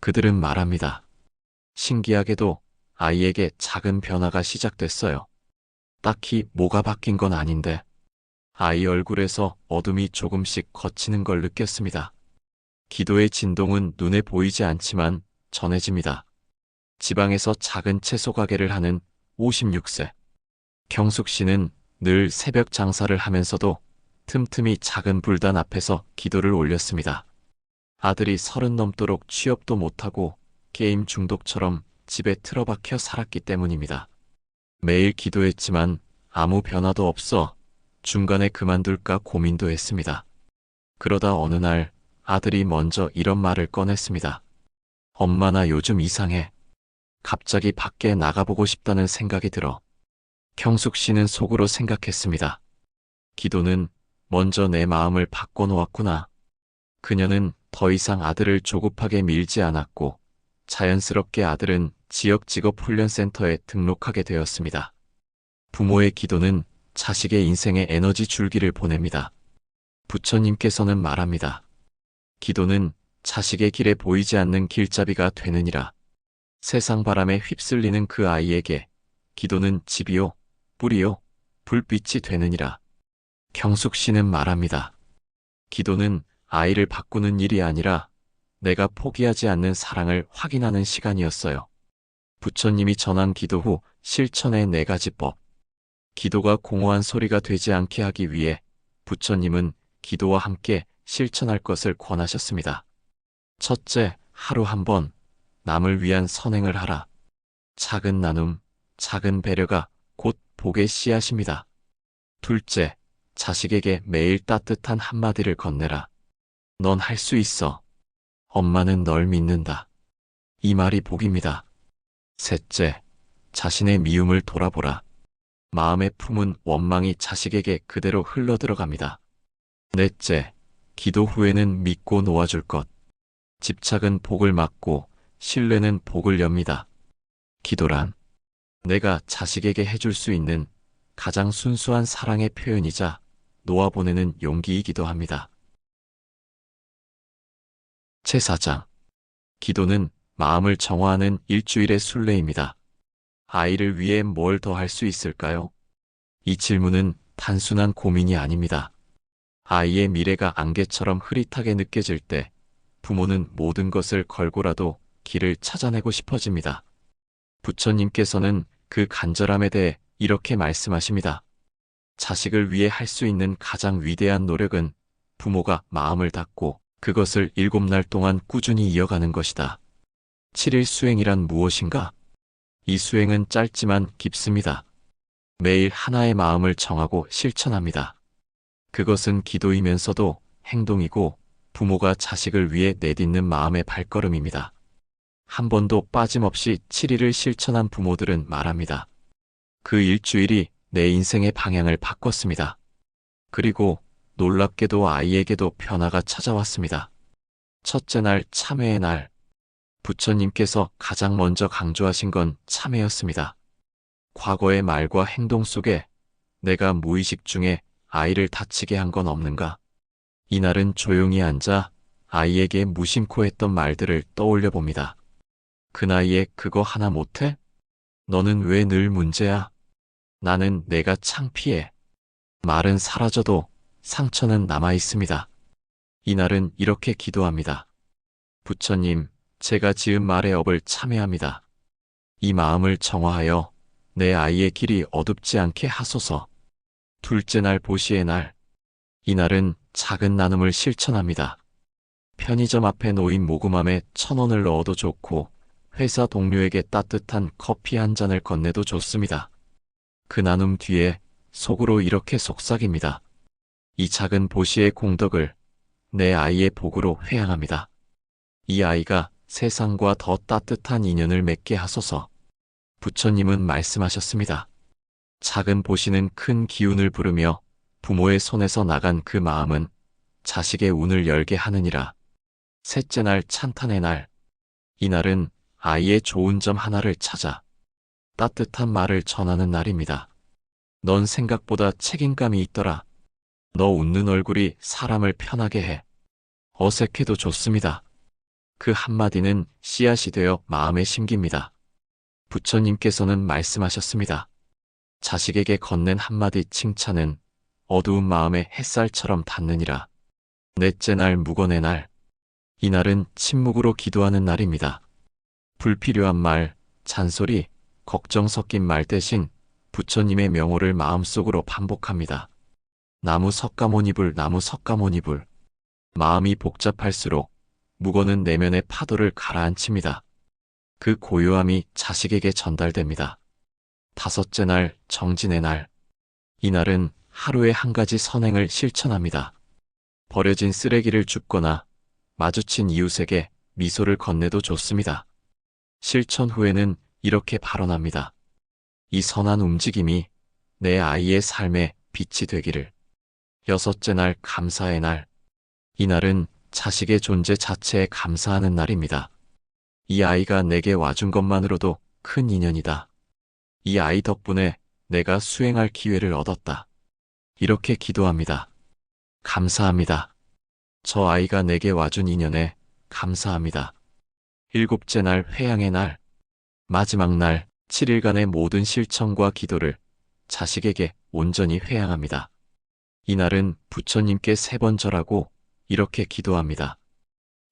그들은 말합니다. 신기하게도 아이에게 작은 변화가 시작됐어요. 딱히 뭐가 바뀐 건 아닌데 아이 얼굴에서 어둠이 조금씩 걷히는 걸 느꼈습니다. 기도의 진동은 눈에 보이지 않지만 전해집니다. 지방에서 작은 채소 가게를 하는 56세. 경숙 씨는 늘 새벽 장사를 하면서도 틈틈이 작은 불단 앞에서 기도를 올렸습니다. 아들이 30 넘도록 취업도 못하고 게임 중독처럼 집에 틀어박혀 살았기 때문입니다. 매일 기도했지만 아무 변화도 없어 중간에 그만둘까 고민도 했습니다. 그러다 어느 날 아들이 먼저 이런 말을 꺼냈습니다. 엄마, 나 요즘 이상해. 갑자기 밖에 나가보고 싶다는 생각이 들어. 경숙 씨는 속으로 생각했습니다. 기도는 먼저 내 마음을 바꿔놓았구나. 그녀는 더 이상 아들을 조급하게 밀지 않았고 자연스럽게 아들은 지역 직업훈련센터에 등록하게 되었습니다. 부모의 기도는 자식의 인생에 에너지 줄기를 보냅니다. 부처님께서는 말합니다. 기도는 자식의 길에 보이지 않는 길잡이가 되느니라. 세상 바람에 휩쓸리는 그 아이에게 기도는 집이요, 뿌리요, 불빛이 되느니라. 경숙 씨는 말합니다. 기도는 아이를 바꾸는 일이 아니라 내가 포기하지 않는 사랑을 확인하는 시간이었어요. 부처님이 전한 기도 후 실천의 4가지법. 기도가 공허한 소리가 되지 않게 하기 위해 부처님은 기도와 함께 실천할 것을 권하셨습니다. 첫째, 하루 한 번 남을 위한 선행을 하라. 작은 나눔, 작은 배려가 곧 복의 씨앗입니다. 둘째, 자식에게 매일 따뜻한 한마디를 건네라. 넌 할 수 있어. 엄마는 널 믿는다. 이 말이 복입니다. 셋째, 자신의 미움을 돌아보라. 마음에 품은 원망이 자식에게 그대로 흘러들어갑니다. 넷째, 기도 후에는 믿고 놓아줄 것. 집착은 복을 막고 신뢰는 복을 엽니다. 기도란 내가 자식에게 해줄 수 있는 가장 순수한 사랑의 표현이자 놓아보내는 용기이기도 합니다. 제4장. 기도는 마음을 정화하는 일주일의 순례입니다. 아이를 위해 뭘 더 할 수 있을까요? 이 질문은 단순한 고민이 아닙니다. 아이의 미래가 안개처럼 흐릿하게 느껴질 때 부모는 모든 것을 걸고라도 길을 찾아내고 싶어집니다. 부처님께서는 그 간절함에 대해 이렇게 말씀하십니다. 자식을 위해 할 수 있는 가장 위대한 노력은 부모가 마음을 닫고 그것을 7날 동안 꾸준히 이어가는 것이다. 7일 수행이란 무엇인가? 이 수행은 짧지만 깊습니다. 매일 하나의 마음을 정하고 실천합니다. 그것은 기도이면서도 행동이고 부모가 자식을 위해 내딛는 마음의 발걸음입니다. 한 번도 빠짐없이 7일을 실천한 부모들은 말합니다. 그 일주일이 내 인생의 방향을 바꿨습니다. 그리고 놀랍게도 아이에게도 변화가 찾아왔습니다. 첫째 날, 참회의 날. 부처님께서 가장 먼저 강조하신 건 참회였습니다. 과거의 말과 행동 속에 내가 무의식 중에 아이를 다치게 한 건 없는가? 이날은 조용히 앉아 아이에게 무심코 했던 말들을 떠올려 봅니다. 그 나이에 그거 하나 못해? 너는 왜 늘 문제야? 나는 내가 창피해. 말은 사라져도 상처는 남아 있습니다. 이날은 이렇게 기도합니다. 부처님, 제가 지은 말의 업을 참회합니다. 이 마음을 정화하여 내 아이의 길이 어둡지 않게 하소서. 둘째 날, 보시의 날. 이날은 작은 나눔을 실천합니다. 편의점 앞에 놓인 모금함에 1,000원을 넣어도 좋고 회사 동료에게 따뜻한 커피 한 잔을 건네도 좋습니다. 그 나눔 뒤에 속으로 이렇게 속삭입니다. 이 작은 보시의 공덕을 내 아이의 복으로 회양합니다. 이 아이가 세상과 더 따뜻한 인연을 맺게 하소서. 부처님은 말씀하셨습니다. 작은 보시는 큰 기운을 부르며 부모의 손에서 나간 그 마음은 자식의 운을 열게 하느니라. 셋째 날, 찬탄의 날. 이날은 아이의 좋은 점 하나를 찾아 따뜻한 말을 전하는 날입니다. 넌 생각보다 책임감이 있더라. 너 웃는 얼굴이 사람을 편하게 해. 어색해도 좋습니다. 그 한마디는 씨앗이 되어 마음에 심깁니다. 부처님께서는 말씀하셨습니다. 자식에게 건넨 한마디 칭찬은 어두운 마음에 햇살처럼 닿느니라. 넷째 날 무건의 날. 이날은 침묵으로 기도하는 날입니다. 불필요한 말, 잔소리, 걱정 섞인 말 대신 부처님의 명호를 마음속으로 반복합니다. 나무 석가모니불, 나무 석가모니불. 마음이 복잡할수록 무거는 내면의 파도를 가라앉힙니다. 그 고요함이 자식에게 전달됩니다. 다섯째 날, 정진의 날. 이날은 하루에 한 가지 선행을 실천합니다. 버려진 쓰레기를 줍거나 마주친 이웃에게 미소를 건네도 좋습니다. 실천 후에는 이렇게 발언합니다. 이 선한 움직임이 내 아이의 삶에 빛이 되기를. 여섯째 날, 감사의 날. 이날은 자식의 존재 자체에 감사하는 날입니다. 이 아이가 내게 와준 것만으로도 큰 인연이다. 이 아이 덕분에 내가 수행할 기회를 얻었다. 이렇게 기도합니다. 감사합니다. 저 아이가 내게 와준 인연에 감사합니다. 일곱째 날, 회양의 날. 마지막 날, 7일간의 모든 실천과 기도를 자식에게 온전히 회양합니다. 이날은 부처님께 3번 절하고 이렇게 기도합니다.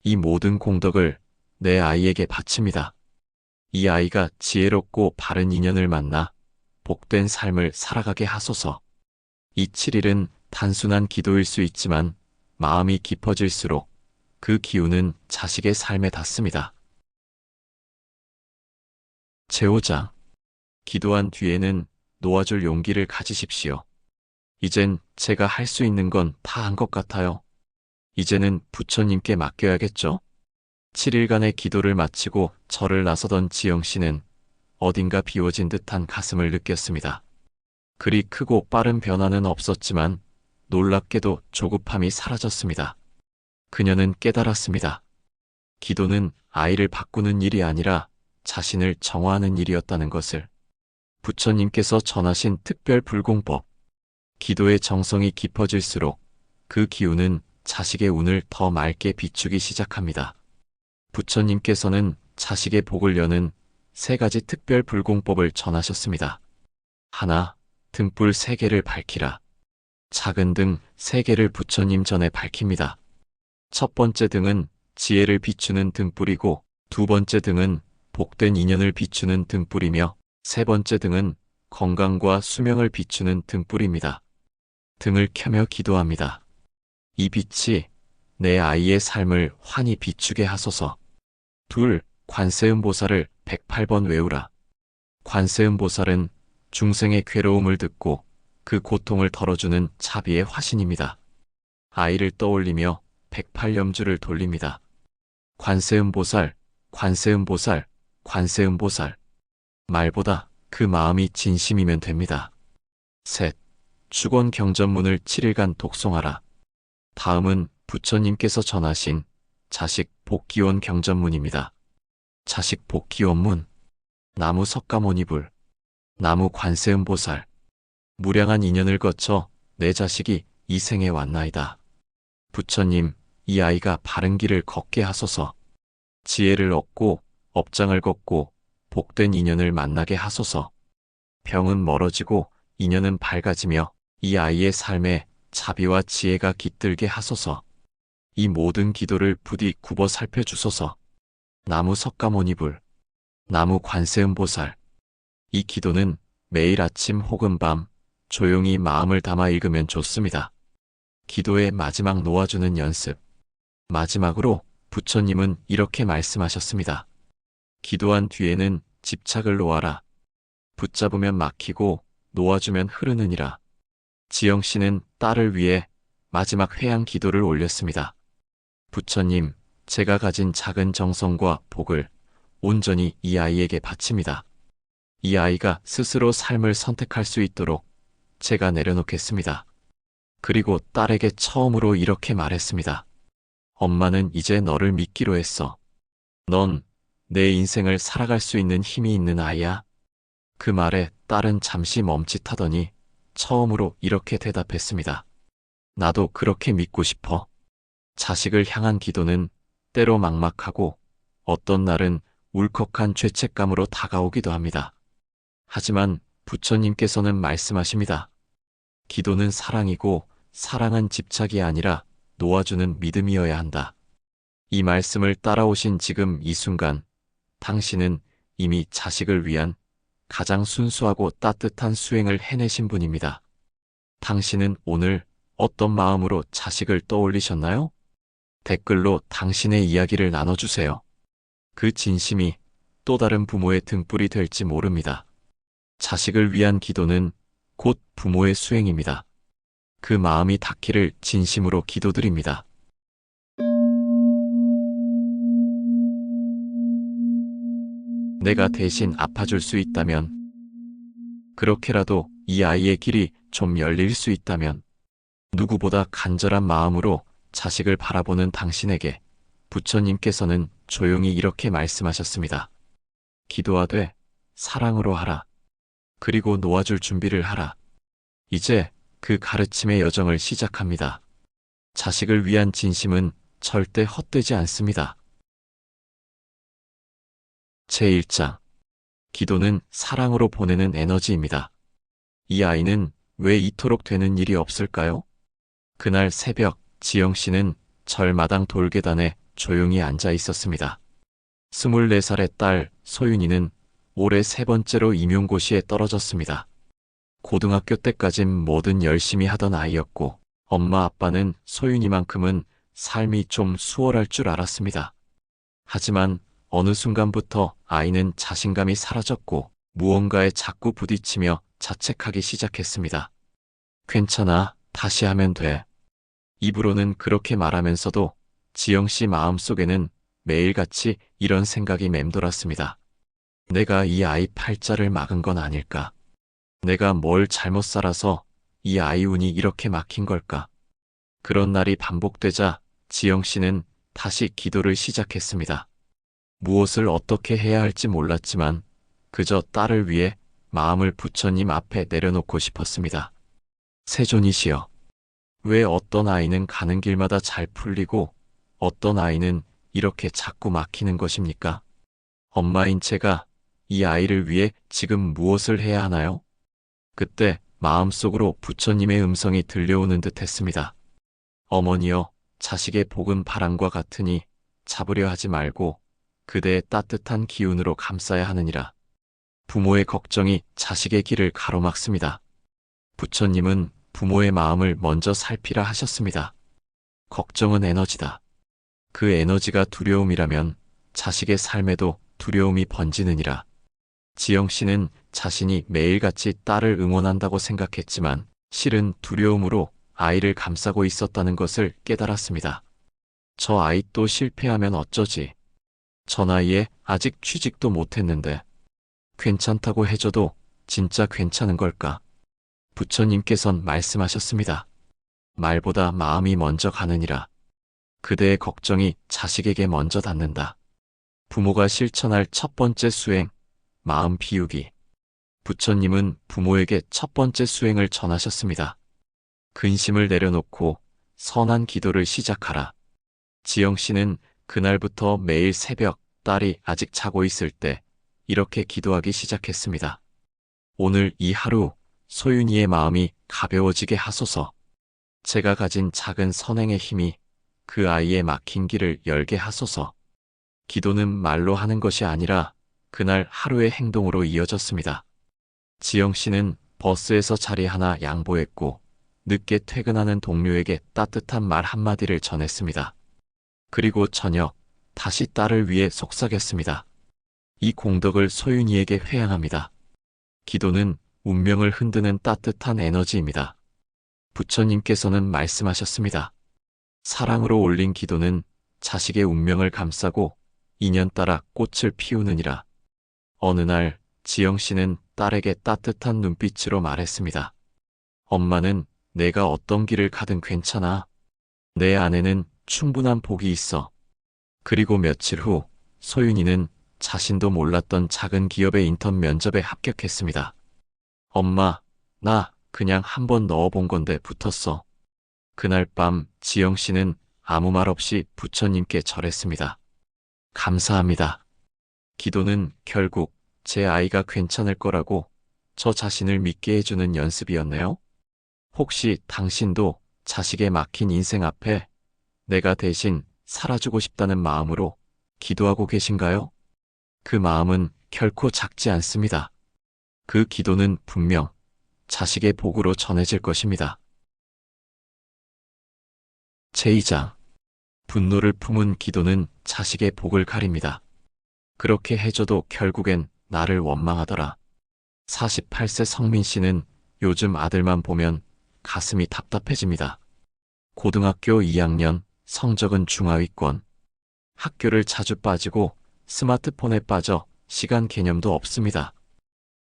이 모든 공덕을 내 아이에게 바칩니다. 이 아이가 지혜롭고 바른 인연을 만나 복된 삶을 살아가게 하소서. 이 7일은 단순한 기도일 수 있지만 마음이 깊어질수록 그 기운은 자식의 삶에 닿습니다. 제5장. 기도한 뒤에는 놓아줄 용기를 가지십시오. 이젠 제가 할 수 있는 건 다 한 것 같아요. 이제는 부처님께 맡겨야겠죠? 7일간의 기도를 마치고 절을 나서던 지영씨는 어딘가 비워진 듯한 가슴을 느꼈습니다. 그리 크고 빠른 변화는 없었지만 놀랍게도 조급함이 사라졌습니다. 그녀는 깨달았습니다. 기도는 아이를 바꾸는 일이 아니라 자신을 정화하는 일이었다는 것을. 부처님께서 전하신 특별 불공법. 기도의 정성이 깊어질수록 그 기운은 자식의 운을 더 맑게 비추기 시작합니다. 부처님께서는 자식의 복을 여는 3가지 특별 불공법을 전하셨습니다. 하나, 등불 3개를 밝히라. 작은 등 3개를 부처님 전에 밝힙니다. 첫 번째 등은 지혜를 비추는 등불이고, 두 번째 등은 복된 인연을 비추는 등불이며, 세 번째 등은 건강과 수명을 비추는 등불입니다. 등을 켜며 기도합니다. 이 빛이 내 아이의 삶을 환히 비추게 하소서. 둘, 관세음보살을 108번 외우라. 관세음보살은 중생의 괴로움을 듣고 그 고통을 덜어주는 자비의 화신입니다. 아이를 떠올리며 108염주를 돌립니다. 관세음보살, 관세음보살, 관세음보살. 말보다 그 마음이 진심이면 됩니다. 셋, 축원 경전문을 7일간 독송하라. 다음은 부처님께서 전하신 자식 복기원 경전문입니다. 자식 복기원문. 나무 석가모니불, 나무 관세음보살. 무량한 인연을 거쳐 내 자식이 이 생에 왔나이다. 부처님, 이 아이가 바른 길을 걷게 하소서. 지혜를 얻고 업장을 걷고 복된 인연을 만나게 하소서. 병은 멀어지고 인연은 밝아지며 이 아이의 삶에 자비와 지혜가 깃들게 하소서. 이 모든 기도를 부디 굽어 살펴주소서. 나무 석가모니불, 나무 관세음보살. 이 기도는 매일 아침 혹은 밤 조용히 마음을 담아 읽으면 좋습니다. 기도의 마지막 놓아주는 연습. 마지막으로 부처님은 이렇게 말씀하셨습니다. 기도한 뒤에는 집착을 놓아라. 붙잡으면 막히고 놓아주면 흐르느니라. 지영씨는 딸을 위해 마지막 회양 기도를 올렸습니다. 부처님, 제가 가진 작은 정성과 복을 온전히 이 아이에게 바칩니다. 이 아이가 스스로 삶을 선택할 수 있도록 제가 내려놓겠습니다. 그리고 딸에게 처음으로 이렇게 말했습니다. 엄마는 이제 너를 믿기로 했어. 넌 내 인생을 살아갈 수 있는 힘이 있는 아이야. 그 말에 딸은 잠시 멈칫하더니 처음으로 이렇게 대답했습니다. 나도 그렇게 믿고 싶어. 자식을 향한 기도는 때로 막막하고 어떤 날은 울컥한 죄책감으로 다가오기도 합니다. 하지만 부처님께서는 말씀하십니다. 기도는 사랑이고 사랑은 집착이 아니라 놓아주는 믿음이어야 한다. 이 말씀을 따라오신 지금 이 순간, 당신은 이미 자식을 위한 가장 순수하고 따뜻한 수행을 해내신 분입니다. 당신은 오늘 어떤 마음으로 자식을 떠올리셨나요? 댓글로 당신의 이야기를 나눠주세요. 그 진심이 또 다른 부모의 등불이 될지 모릅니다. 자식을 위한 기도는 곧 부모의 수행입니다. 그 마음이 닿기를 진심으로 기도드립니다. 내가 대신 아파줄 수 있다면, 그렇게라도 이 아이의 길이 좀 열릴 수 있다면, 누구보다 간절한 마음으로 자식을 바라보는 당신에게 부처님께서는 조용히 이렇게 말씀하셨습니다. 기도하되 사랑으로 하라. 그리고 놓아줄 준비를 하라. 이제 그 가르침의 여정을 시작합니다. 자식을 위한 진심은 절대 헛되지 않습니다. 제1장. 기도는 사랑으로 보내는 에너지입니다. 이 아이는 왜 이토록 되는 일이 없을까요? 그날 새벽, 지영 씨는 절마당 돌계단에 조용히 앉아 있었습니다. 24살의 딸 소윤이는 올해 세 번째로 임용고시에 떨어졌습니다. 고등학교 때까진 뭐든 열심히 하던 아이였고, 엄마 아빠는 소윤이만큼은 삶이 좀 수월할 줄 알았습니다. 하지만 어느 순간부터 아이는 자신감이 사라졌고 무언가에 자꾸 부딪히며 자책하기 시작했습니다. 괜찮아, 다시 하면 돼. 입으로는 그렇게 말하면서도 지영 씨 마음속에는 매일같이 이런 생각이 맴돌았습니다. 내가 이 아이 팔자를 막은 건 아닐까? 내가 뭘 잘못 살아서 이 아이 운이 이렇게 막힌 걸까? 그런 날이 반복되자 지영 씨는 다시 기도를 시작했습니다. 무엇을 어떻게 해야 할지 몰랐지만 그저 딸을 위해 마음을 부처님 앞에 내려놓고 싶었습니다. 세존이시여, 왜 어떤 아이는 가는 길마다 잘 풀리고 어떤 아이는 이렇게 자꾸 막히는 것입니까? 엄마인 제가 이 아이를 위해 지금 무엇을 해야 하나요? 그때 마음속으로 부처님의 음성이 들려오는 듯 했습니다. 어머니여, 자식의 복은 바람과 같으니 잡으려 하지 말고 그대의 따뜻한 기운으로 감싸야 하느니라. 부모의 걱정이 자식의 길을 가로막습니다. 부처님은 부모의 마음을 먼저 살피라 하셨습니다. 걱정은 에너지다. 그 에너지가 두려움이라면 자식의 삶에도 두려움이 번지느니라. 지영 씨는 자신이 매일같이 딸을 응원한다고 생각했지만 실은 두려움으로 아이를 감싸고 있었다는 것을 깨달았습니다. 저 아이 또 실패하면 어쩌지? 저 나이에 아직 취직도 못했는데 괜찮다고 해줘도 진짜 괜찮은 걸까? 부처님께선 말씀하셨습니다. 말보다 마음이 먼저 가느니라. 그대의 걱정이 자식에게 먼저 닿는다. 부모가 실천할 첫 번째 수행, 마음 비우기. 부처님은 부모에게 첫 번째 수행을 전하셨습니다. 근심을 내려놓고 선한 기도를 시작하라. 지영 씨는 그날부터 매일 새벽 딸이 아직 자고 있을 때 이렇게 기도하기 시작했습니다. 오늘 이 하루 소윤이의 마음이 가벼워지게 하소서. 제가 가진 작은 선행의 힘이 그 아이의 막힌 길을 열게 하소서. 기도는 말로 하는 것이 아니라 그날 하루의 행동으로 이어졌습니다. 지영 씨는 버스에서 자리 하나 양보했고 늦게 퇴근하는 동료에게 따뜻한 말 한마디를 전했습니다. 그리고 저녁 다시 딸을 위해 속삭였습니다. 이 공덕을 소윤이에게 회양합니다. 기도는 운명을 흔드는 따뜻한 에너지입니다. 부처님께서는 말씀하셨습니다. 사랑으로 올린 기도는 자식의 운명을 감싸고 인연 따라 꽃을 피우느니라. 어느 날 지영 씨는 딸에게 따뜻한 눈빛으로 말했습니다. 엄마는 내가 어떤 길을 가든 괜찮아. 내 안에는 충분한 복이 있어. 그리고 며칠 후 소윤이는 자신도 몰랐던 작은 기업의 인턴 면접에 합격했습니다. 엄마, 나 그냥 한번 넣어본 건데 붙었어. 그날 밤 지영 씨는 아무 말 없이 부처님께 절했습니다. 감사합니다. 기도는 결국 제 아이가 괜찮을 거라고 저 자신을 믿게 해주는 연습이었네요. 혹시 당신도 자식의 막힌 인생 앞에 내가 대신 살아주고 싶다는 마음으로 기도하고 계신가요? 그 마음은 결코 작지 않습니다. 그 기도는 분명 자식의 복으로 전해질 것입니다. 제2장. 분노를 품은 기도는 자식의 복을 가립니다. 그렇게 해줘도 결국엔 나를 원망하더라. 48세 성민 씨는 요즘 아들만 보면 가슴이 답답해집니다. 고등학교 2학년, 성적은 중하위권. 학교를 자주 빠지고 스마트폰에 빠져 시간 개념도 없습니다.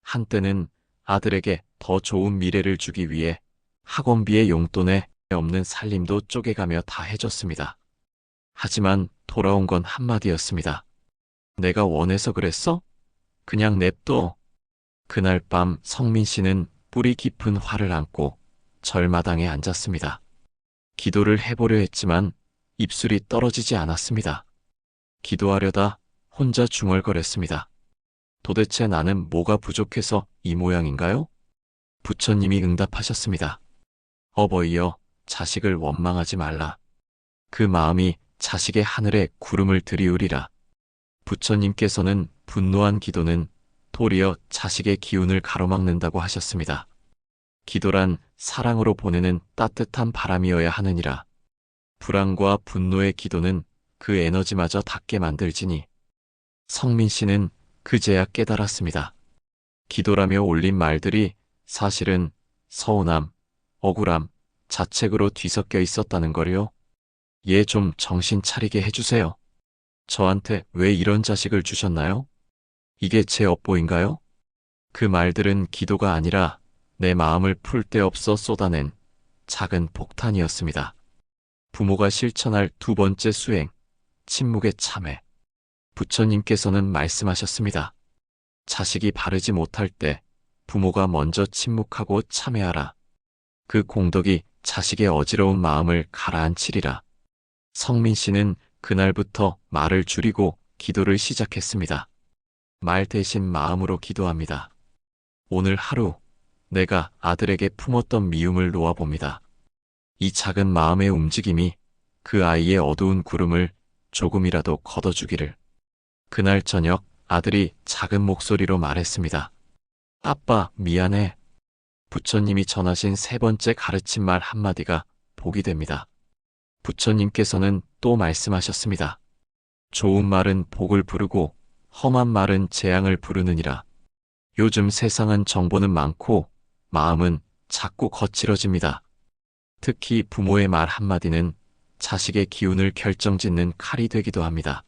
한때는 아들에게 더 좋은 미래를 주기 위해 학원비의 용돈에 없는 살림도 쪼개가며 다 해줬습니다. 하지만 돌아온 건 한마디였습니다. 내가 원해서 그랬어? 그냥 냅둬. 그날 밤 성민 씨는 뿌리 깊은 화를 안고 절마당에 앉았습니다. 기도를 해보려 했지만 입술이 떨어지지 않았습니다. 기도하려다 혼자 중얼거렸습니다. 도대체 나는 뭐가 부족해서 이 모양인가요? 부처님이 응답하셨습니다. 어버이여, 자식을 원망하지 말라. 그 마음이 자식의 하늘에 구름을 들이우리라. 부처님께서는 분노한 기도는 도리어 자식의 기운을 가로막는다고 하셨습니다. 기도란 사랑으로 보내는 따뜻한 바람이어야 하느니라. 불안과 분노의 기도는 그 에너지마저 닿게 만들지니. 성민 씨는 그제야 깨달았습니다. 기도라며 올린 말들이 사실은 서운함, 억울함, 자책으로 뒤섞여 있었다는 거요. 얘 좀 정신 차리게 해주세요. 저한테 왜 이런 자식을 주셨나요? 이게 제 업보인가요? 그 말들은 기도가 아니라 내 마음을 풀 데 없어 쏟아낸 작은 폭탄이었습니다. 부모가 실천할 두 번째 수행, 침묵의 참회. 부처님께서는 말씀하셨습니다. 자식이 바르지 못할 때 부모가 먼저 침묵하고 참회하라. 그 공덕이 자식의 어지러운 마음을 가라앉히리라. 성민 씨는 그날부터 말을 줄이고 기도를 시작했습니다. 말 대신 마음으로 기도합니다. 오늘 하루 내가 아들에게 품었던 미움을 놓아봅니다. 이 작은 마음의 움직임이 그 아이의 어두운 구름을 조금이라도 걷어주기를. 그날 저녁 아들이 작은 목소리로 말했습니다. 아빠, 미안해. 부처님이 전하신 세 번째 가르친 말 한마디가 복이 됩니다. 부처님께서는 또 말씀하셨습니다. 좋은 말은 복을 부르고 험한 말은 재앙을 부르느니라. 요즘 세상은 정보는 많고 마음은 자꾸 거칠어집니다. 특히 부모의 말 한마디는 자식의 기운을 결정짓는 칼이 되기도 합니다.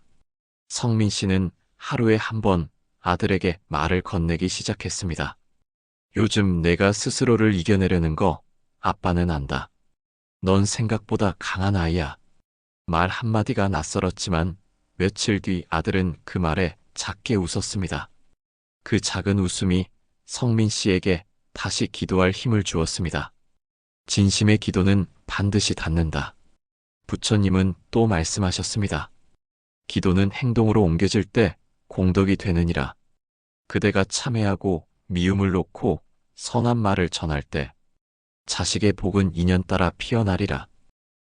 성민 씨는 하루에 한 번 아들에게 말을 건네기 시작했습니다. 요즘 내가 스스로를 이겨내려는 거 아빠는 안다. 넌 생각보다 강한 아이야. 말 한마디가 낯설었지만 며칠 뒤 아들은 그 말에 작게 웃었습니다. 그 작은 웃음이 성민 씨에게 다시 기도할 힘을 주었습니다. 진심의 기도는 반드시 닿는다. 부처님은 또 말씀하셨습니다. 기도는 행동으로 옮겨질 때 공덕이 되느니라. 그대가 참회하고 미움을 놓고 선한 말을 전할 때 자식의 복은 인연따라 피어나리라.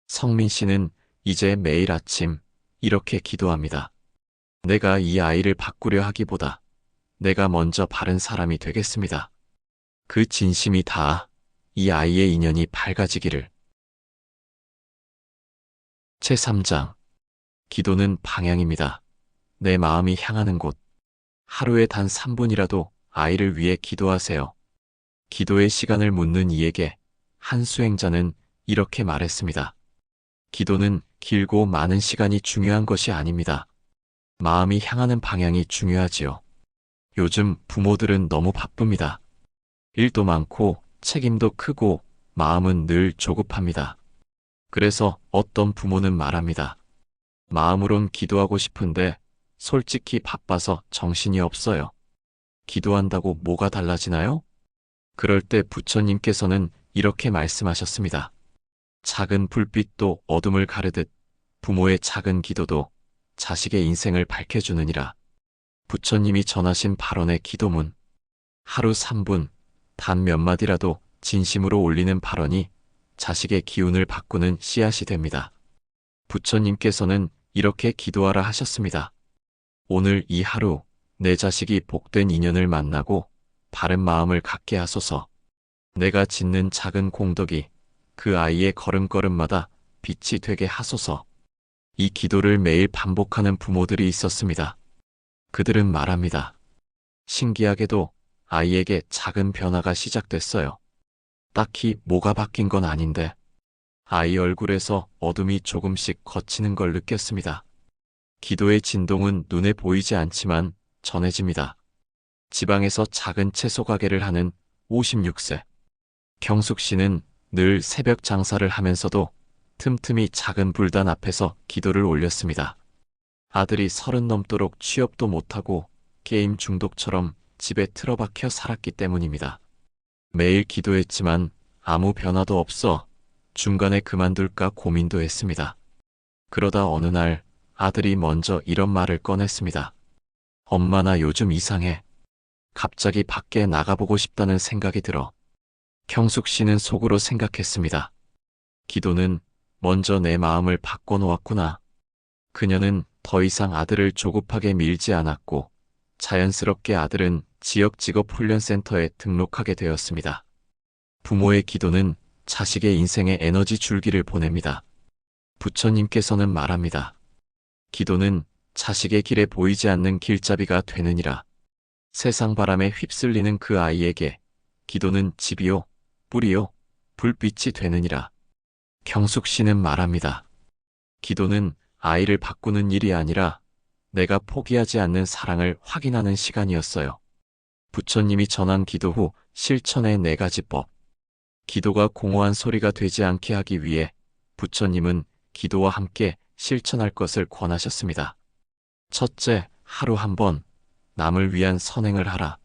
성민 씨는 이제 매일 아침 이렇게 기도합니다. 내가 이 아이를 바꾸려 하기보다 내가 먼저 바른 사람이 되겠습니다. 그 진심이 닿아 이 아이의 인연이 밝아지기를. 제3장. 기도는 방향입니다. 내 마음이 향하는 곳. 하루에 단 3분이라도 아이를 위해 기도하세요. 기도의 시간을 묻는 이에게 한 수행자는 이렇게 말했습니다. 기도는 길고 많은 시간이 중요한 것이 아닙니다. 마음이 향하는 방향이 중요하지요. 요즘 부모들은 너무 바쁩니다. 일도 많고 책임도 크고 마음은 늘 조급합니다. 그래서 어떤 부모는 말합니다. 마음으론 기도하고 싶은데 솔직히 바빠서 정신이 없어요. 기도한다고 뭐가 달라지나요? 그럴 때 부처님께서는 이렇게 말씀하셨습니다. 작은 불빛도 어둠을 가르듯 부모의 작은 기도도 자식의 인생을 밝혀주느니라. 부처님이 전하신 발언의 기도문. 하루 3분, 단 몇 마디라도 진심으로 올리는 발언이 자식의 기운을 바꾸는 씨앗이 됩니다. 부처님께서는 이렇게 기도하라 하셨습니다. 오늘 이 하루 내 자식이 복된 인연을 만나고 바른 마음을 갖게 하소서. 내가 짓는 작은 공덕이 그 아이의 걸음걸음마다 빛이 되게 하소서. 이 기도를 매일 반복하는 부모들이 있었습니다. 그들은 말합니다. 신기하게도 아이에게 작은 변화가 시작됐어요. 딱히 뭐가 바뀐 건 아닌데 아이 얼굴에서 어둠이 조금씩 걷히는 걸 느꼈습니다. 기도의 진동은 눈에 보이지 않지만 전해집니다. 지방에서 작은 채소 가게를 하는 56세 경숙 씨는 늘 새벽 장사를 하면서도 틈틈이 작은 불단 앞에서 기도를 올렸습니다. 아들이 30 넘도록 취업도 못하고 게임 중독처럼 집에 틀어박혀 살았기 때문입니다. 매일 기도했지만 아무 변화도 없어 중간에 그만둘까 고민도 했습니다. 그러다 어느 날 아들이 먼저 이런 말을 꺼냈습니다. 엄마, 나 요즘 이상해. 갑자기 밖에 나가보고 싶다는 생각이 들어. 경숙 씨는 속으로 생각했습니다. 기도는 먼저 내 마음을 바꿔놓았구나. 그녀는 더 이상 아들을 조급하게 밀지 않았고 자연스럽게 아들은 지역 직업훈련센터에 등록하게 되었습니다. 부모의 기도는 자식의 인생에 에너지 줄기를 보냅니다. 부처님께서는 말합니다. 기도는 자식의 길에 보이지 않는 길잡이가 되느니라. 세상 바람에 휩쓸리는 그 아이에게 기도는 집이요, 뿌리요, 불빛이 되느니라. 경숙 씨는 말합니다. 기도는 아이를 바꾸는 일이 아니라 내가 포기하지 않는 사랑을 확인하는 시간이었어요. 부처님이 전한 기도 후 실천의 4가지 법. 기도가 공허한 소리가 되지 않게 하기 위해 부처님은 기도와 함께 실천할 것을 권하셨습니다. 첫째, 하루 한 번 남을 위한 선행을 하라.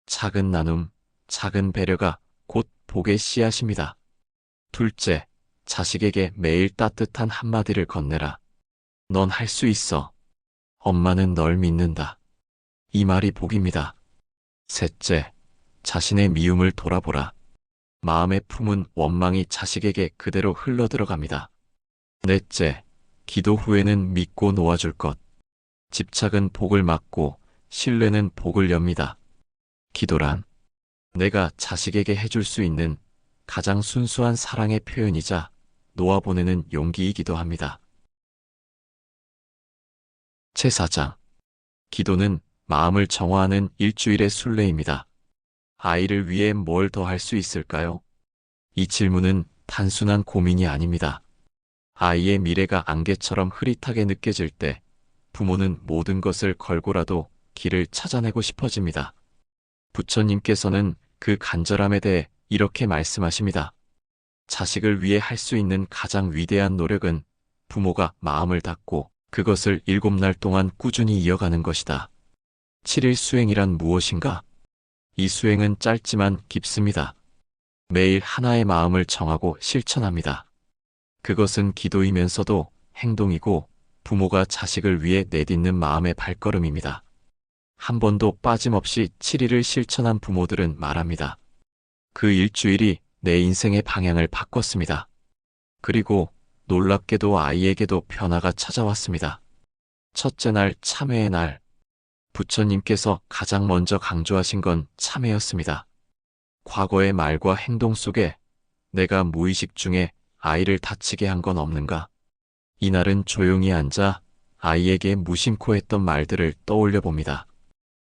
작은 나눔, 작은 배려가 곧 복의 씨앗입니다. 둘째, 자식에게 매일 따뜻한 한마디를 건네라. 넌 할 수 있어. 엄마는 널 믿는다. 이 말이 복입니다. 셋째, 자신의 미움을 돌아보라. 마음에 품은 원망이 자식에게 그대로 흘러들어갑니다. 넷째, 기도 후에는 믿고 놓아줄 것. 집착은 복을 막고 신뢰는 복을 엽니다. 기도란 내가 자식에게 해줄 수 있는 가장 순수한 사랑의 표현이자 놓아보내는 용기이기도 합니다. 제4장 기도는 마음을 정화하는 일주일의 순례입니다. 아이를 위해 뭘 더 할 수 있을까요? 이 질문은 단순한 고민이 아닙니다. 아이의 미래가 안개처럼 흐릿하게 느껴질 때 부모는 모든 것을 걸고라도 길을 찾아내고 싶어집니다. 부처님께서는 그 간절함에 대해 이렇게 말씀하십니다. 자식을 위해 할 수 있는 가장 위대한 노력은 부모가 마음을 닫고 그것을 7날 동안 꾸준히 이어가는 것이다. 7일 수행이란 무엇인가? 이 수행은 짧지만 깊습니다. 매일 하나의 마음을 정하고 실천합니다. 그것은 기도이면서도 행동이고 부모가 자식을 위해 내딛는 마음의 발걸음입니다. 한 번도 빠짐없이 7일을 실천한 부모들은 말합니다. 그 일주일이 내 인생의 방향을 바꿨습니다. 그리고 놀랍게도 아이에게도 변화가 찾아왔습니다. 첫째 날, 참회의 날. 부처님께서 가장 먼저 강조하신 건 참회였습니다. 과거의 말과 행동 속에 내가 무의식 중에 아이를 다치게 한 건 없는가? 이날은 조용히 앉아 아이에게 무심코 했던 말들을 떠올려 봅니다.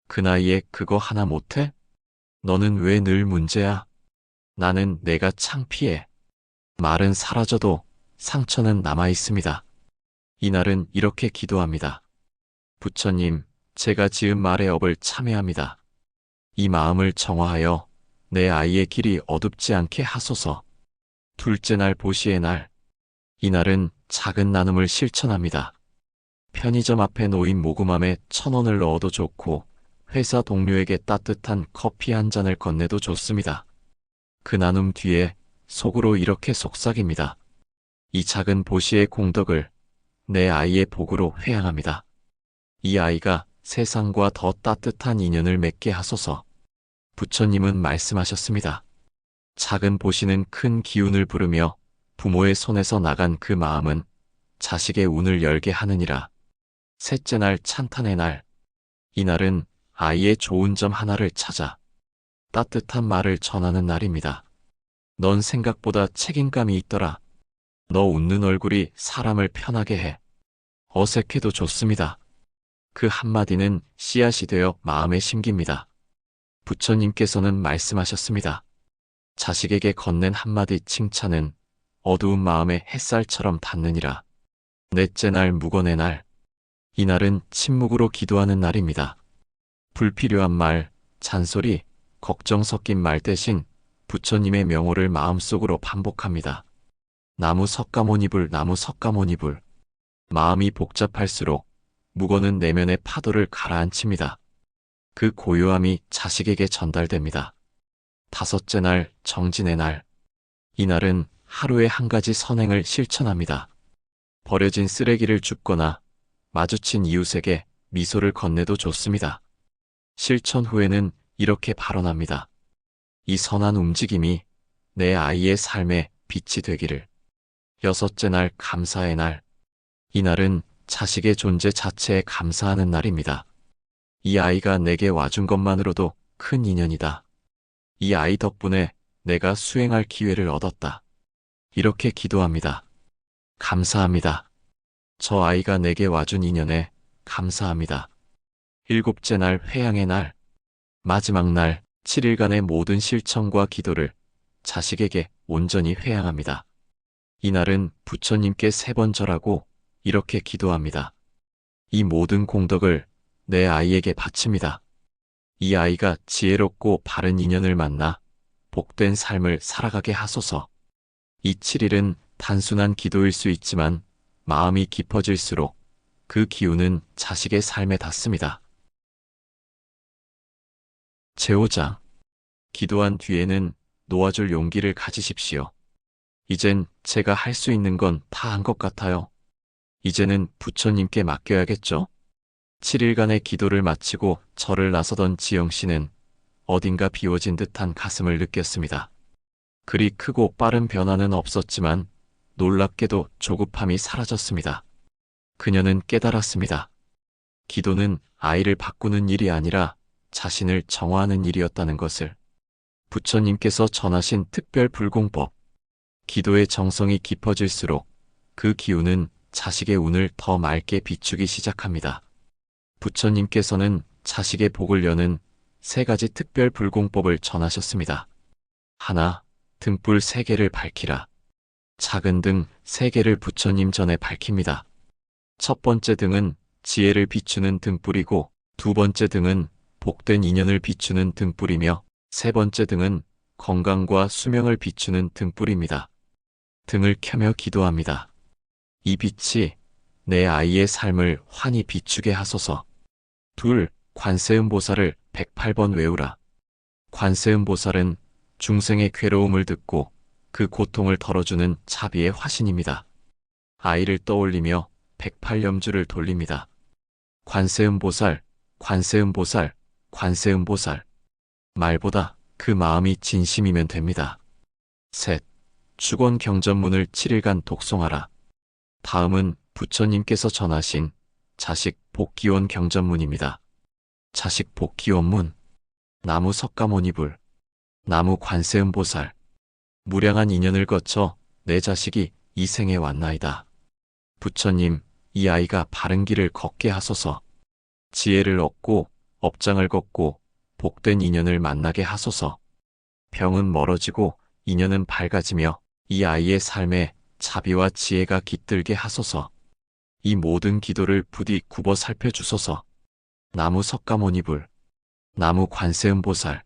그 나이에 그거 하나 못해? 너는 왜 늘 문제야? 나는 내가 창피해. 말은 사라져도 상처는 남아 있습니다. 이날은 이렇게 기도합니다. 부처님, 제가 지은 말의 업을 참회합니다. 이 마음을 정화하여 내 아이의 길이 어둡지 않게 하소서. 둘째 날, 보시의 날. 이날은 작은 나눔을 실천합니다. 편의점 앞에 놓인 모금함에 1,000원을 넣어도 좋고 회사 동료에게 따뜻한 커피 한 잔을 건네도 좋습니다. 그 나눔 뒤에 속으로 이렇게 속삭입니다. 이 작은 보시의 공덕을 내 아이의 복으로 회양합니다. 이 아이가 세상과 더 따뜻한 인연을 맺게 하소서. 부처님은 말씀하셨습니다. 작은 보시는 큰 기운을 부르며 부모의 손에서 나간 그 마음은 자식의 운을 열게 하느니라. 셋째 날 찬탄의 날. 이날은 아이의 좋은 점 하나를 찾아 따뜻한 말을 전하는 날입니다. 넌 생각보다 책임감이 있더라. 너 웃는 얼굴이 사람을 편하게 해. 어색해도 좋습니다. 그 한마디는 씨앗이 되어 마음에 심깁니다. 부처님께서는 말씀하셨습니다. 자식에게 건넨 한마디 칭찬은 어두운 마음에 햇살처럼 닿느니라. 넷째 날 묵언의 날. 이날은 침묵으로 기도하는 날입니다. 불필요한 말, 잔소리, 걱정 섞인 말 대신 부처님의 명호를 마음속으로 반복합니다. 나무 석가모니불, 나무 석가모니불. 마음이 복잡할수록 묵언은 내면의 파도를 가라앉힙니다. 그 고요함이 자식에게 전달됩니다. 다섯째 날 정진의 날. 이날은 하루에 한 가지 선행을 실천합니다. 버려진 쓰레기를 줍거나 마주친 이웃에게 미소를 건네도 좋습니다. 실천 후에는 이렇게 발언합니다. 이 선한 움직임이 내 아이의 삶의 빛이 되기를. 여섯째 날 감사의 날. 이날은 자식의 존재 자체에 감사하는 날입니다. 이 아이가 내게 와준 것만으로도 큰 인연이다. 이 아이 덕분에 내가 수행할 기회를 얻었다. 이렇게 기도합니다. 감사합니다. 저 아이가 내게 와준 인연에 감사합니다. 일곱째 날 회양의 날. 마지막 날 7일간의 모든 실천과 기도를 자식에게 온전히 회양합니다. 이날은 부처님께 3번 절하고 이렇게 기도합니다. 이 모든 공덕을 내 아이에게 바칩니다. 이 아이가 지혜롭고 바른 인연을 만나 복된 삶을 살아가게 하소서. 이 7일은 단순한 기도일 수 있지만 마음이 깊어질수록 그 기운은 자식의 삶에 닿습니다. 제5장. 기도한 뒤에는 놓아줄 용기를 가지십시오. 이젠 제가 할 수 있는 건 다 한 것 같아요. 이제는 부처님께 맡겨야겠죠? 7일간의 기도를 마치고 절을 나서던 지영 씨는 어딘가 비워진 듯한 가슴을 느꼈습니다. 그리 크고 빠른 변화는 없었지만 놀랍게도 조급함이 사라졌습니다. 그녀는 깨달았습니다. 기도는 아이를 바꾸는 일이 아니라 자신을 정화하는 일이었다는 것을. 부처님께서 전하신 특별 불공법. 기도의 정성이 깊어질수록 그 기운은 자식의 운을 더 맑게 비추기 시작합니다. 부처님께서는 자식의 복을 여는 3가지 특별 불공법을 전하셨습니다. 하나, 등불 3개를 밝히라. 작은 등 3개를 부처님 전에 밝힙니다. 첫 번째 등은 지혜를 비추는 등불이고, 두 번째 등은 복된 인연을 비추는 등불이며, 세 번째 등은 건강과 수명을 비추는 등불입니다. 등을 켜며 기도합니다. 이 빛이 내 아이의 삶을 환히 비추게 하소서. 둘, 관세음보살을 108번 외우라. 관세음보살은 중생의 괴로움을 듣고 그 고통을 덜어주는 자비의 화신입니다. 아이를 떠올리며 108염주를 돌립니다. 관세음보살, 관세음보살, 관세음보살. 말보다 그 마음이 진심이면 됩니다. 셋, 축원 경전문을 7일간 독송하라. 다음은 부처님께서 전하신 자식 복기원 경전문입니다. 자식 복기원문. 나무 석가모니불, 나무 관세음보살. 무량한 인연을 거쳐 내 자식이 이 생에 왔나이다. 부처님, 이 아이가 바른 길을 걷게 하소서. 지혜를 얻고 업장을 걷고 복된 인연을 만나게 하소서. 병은 멀어지고 인연은 밝아지며 이 아이의 삶에 자비와 지혜가 깃들게 하소서. 이 모든 기도를 부디 굽어 살펴주소서. 나무 석가모니불, 나무 관세음보살.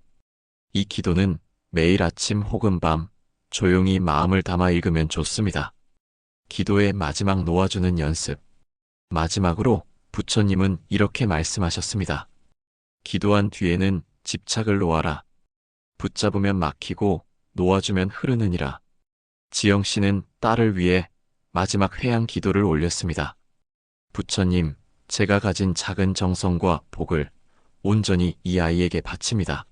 이 기도는 매일 아침 혹은 밤 조용히 마음을 담아 읽으면 좋습니다. 기도의 마지막 놓아주는 연습. 마지막으로 부처님은 이렇게 말씀하셨습니다. 기도한 뒤에는 집착을 놓아라. 붙잡으면 막히고 놓아주면 흐르느니라. 지영 씨는 딸을 위해 마지막 회양 기도를 올렸습니다. 부처님, 제가 가진 작은 정성과 복을 온전히 이 아이에게 바칩니다.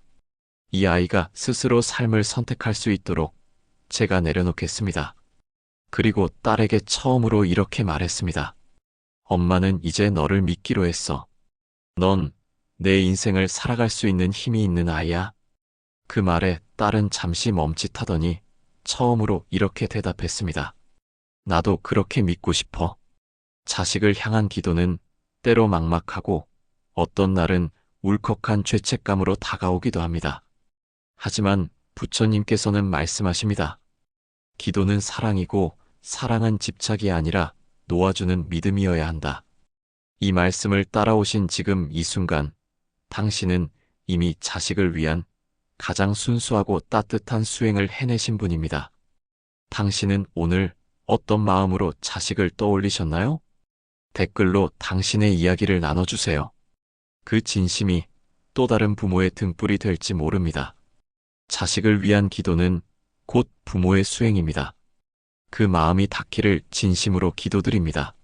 이 아이가 스스로 삶을 선택할 수 있도록 제가 내려놓겠습니다. 그리고 딸에게 처음으로 이렇게 말했습니다. 엄마는 이제 너를 믿기로 했어. 넌 내 인생을 살아갈 수 있는 힘이 있는 아이야. 그 말에 딸은 잠시 멈칫하더니 처음으로 이렇게 대답했습니다. 나도 그렇게 믿고 싶어. 자식을 향한 기도는 때로 막막하고 어떤 날은 울컥한 죄책감으로 다가오기도 합니다. 하지만 부처님께서는 말씀하십니다. 기도는 사랑이고 사랑은 집착이 아니라 놓아주는 믿음이어야 한다. 이 말씀을 따라오신 지금 이 순간, 당신은 이미 자식을 위한 가장 순수하고 따뜻한 수행을 해내신 분입니다. 당신은 오늘 어떤 마음으로 자식을 떠올리셨나요? 댓글로 당신의 이야기를 나눠주세요. 그 진심이 또 다른 부모의 등불이 될지 모릅니다. 자식을 위한 기도는 곧 부모의 수행입니다. 그 마음이 닿기를 진심으로 기도드립니다.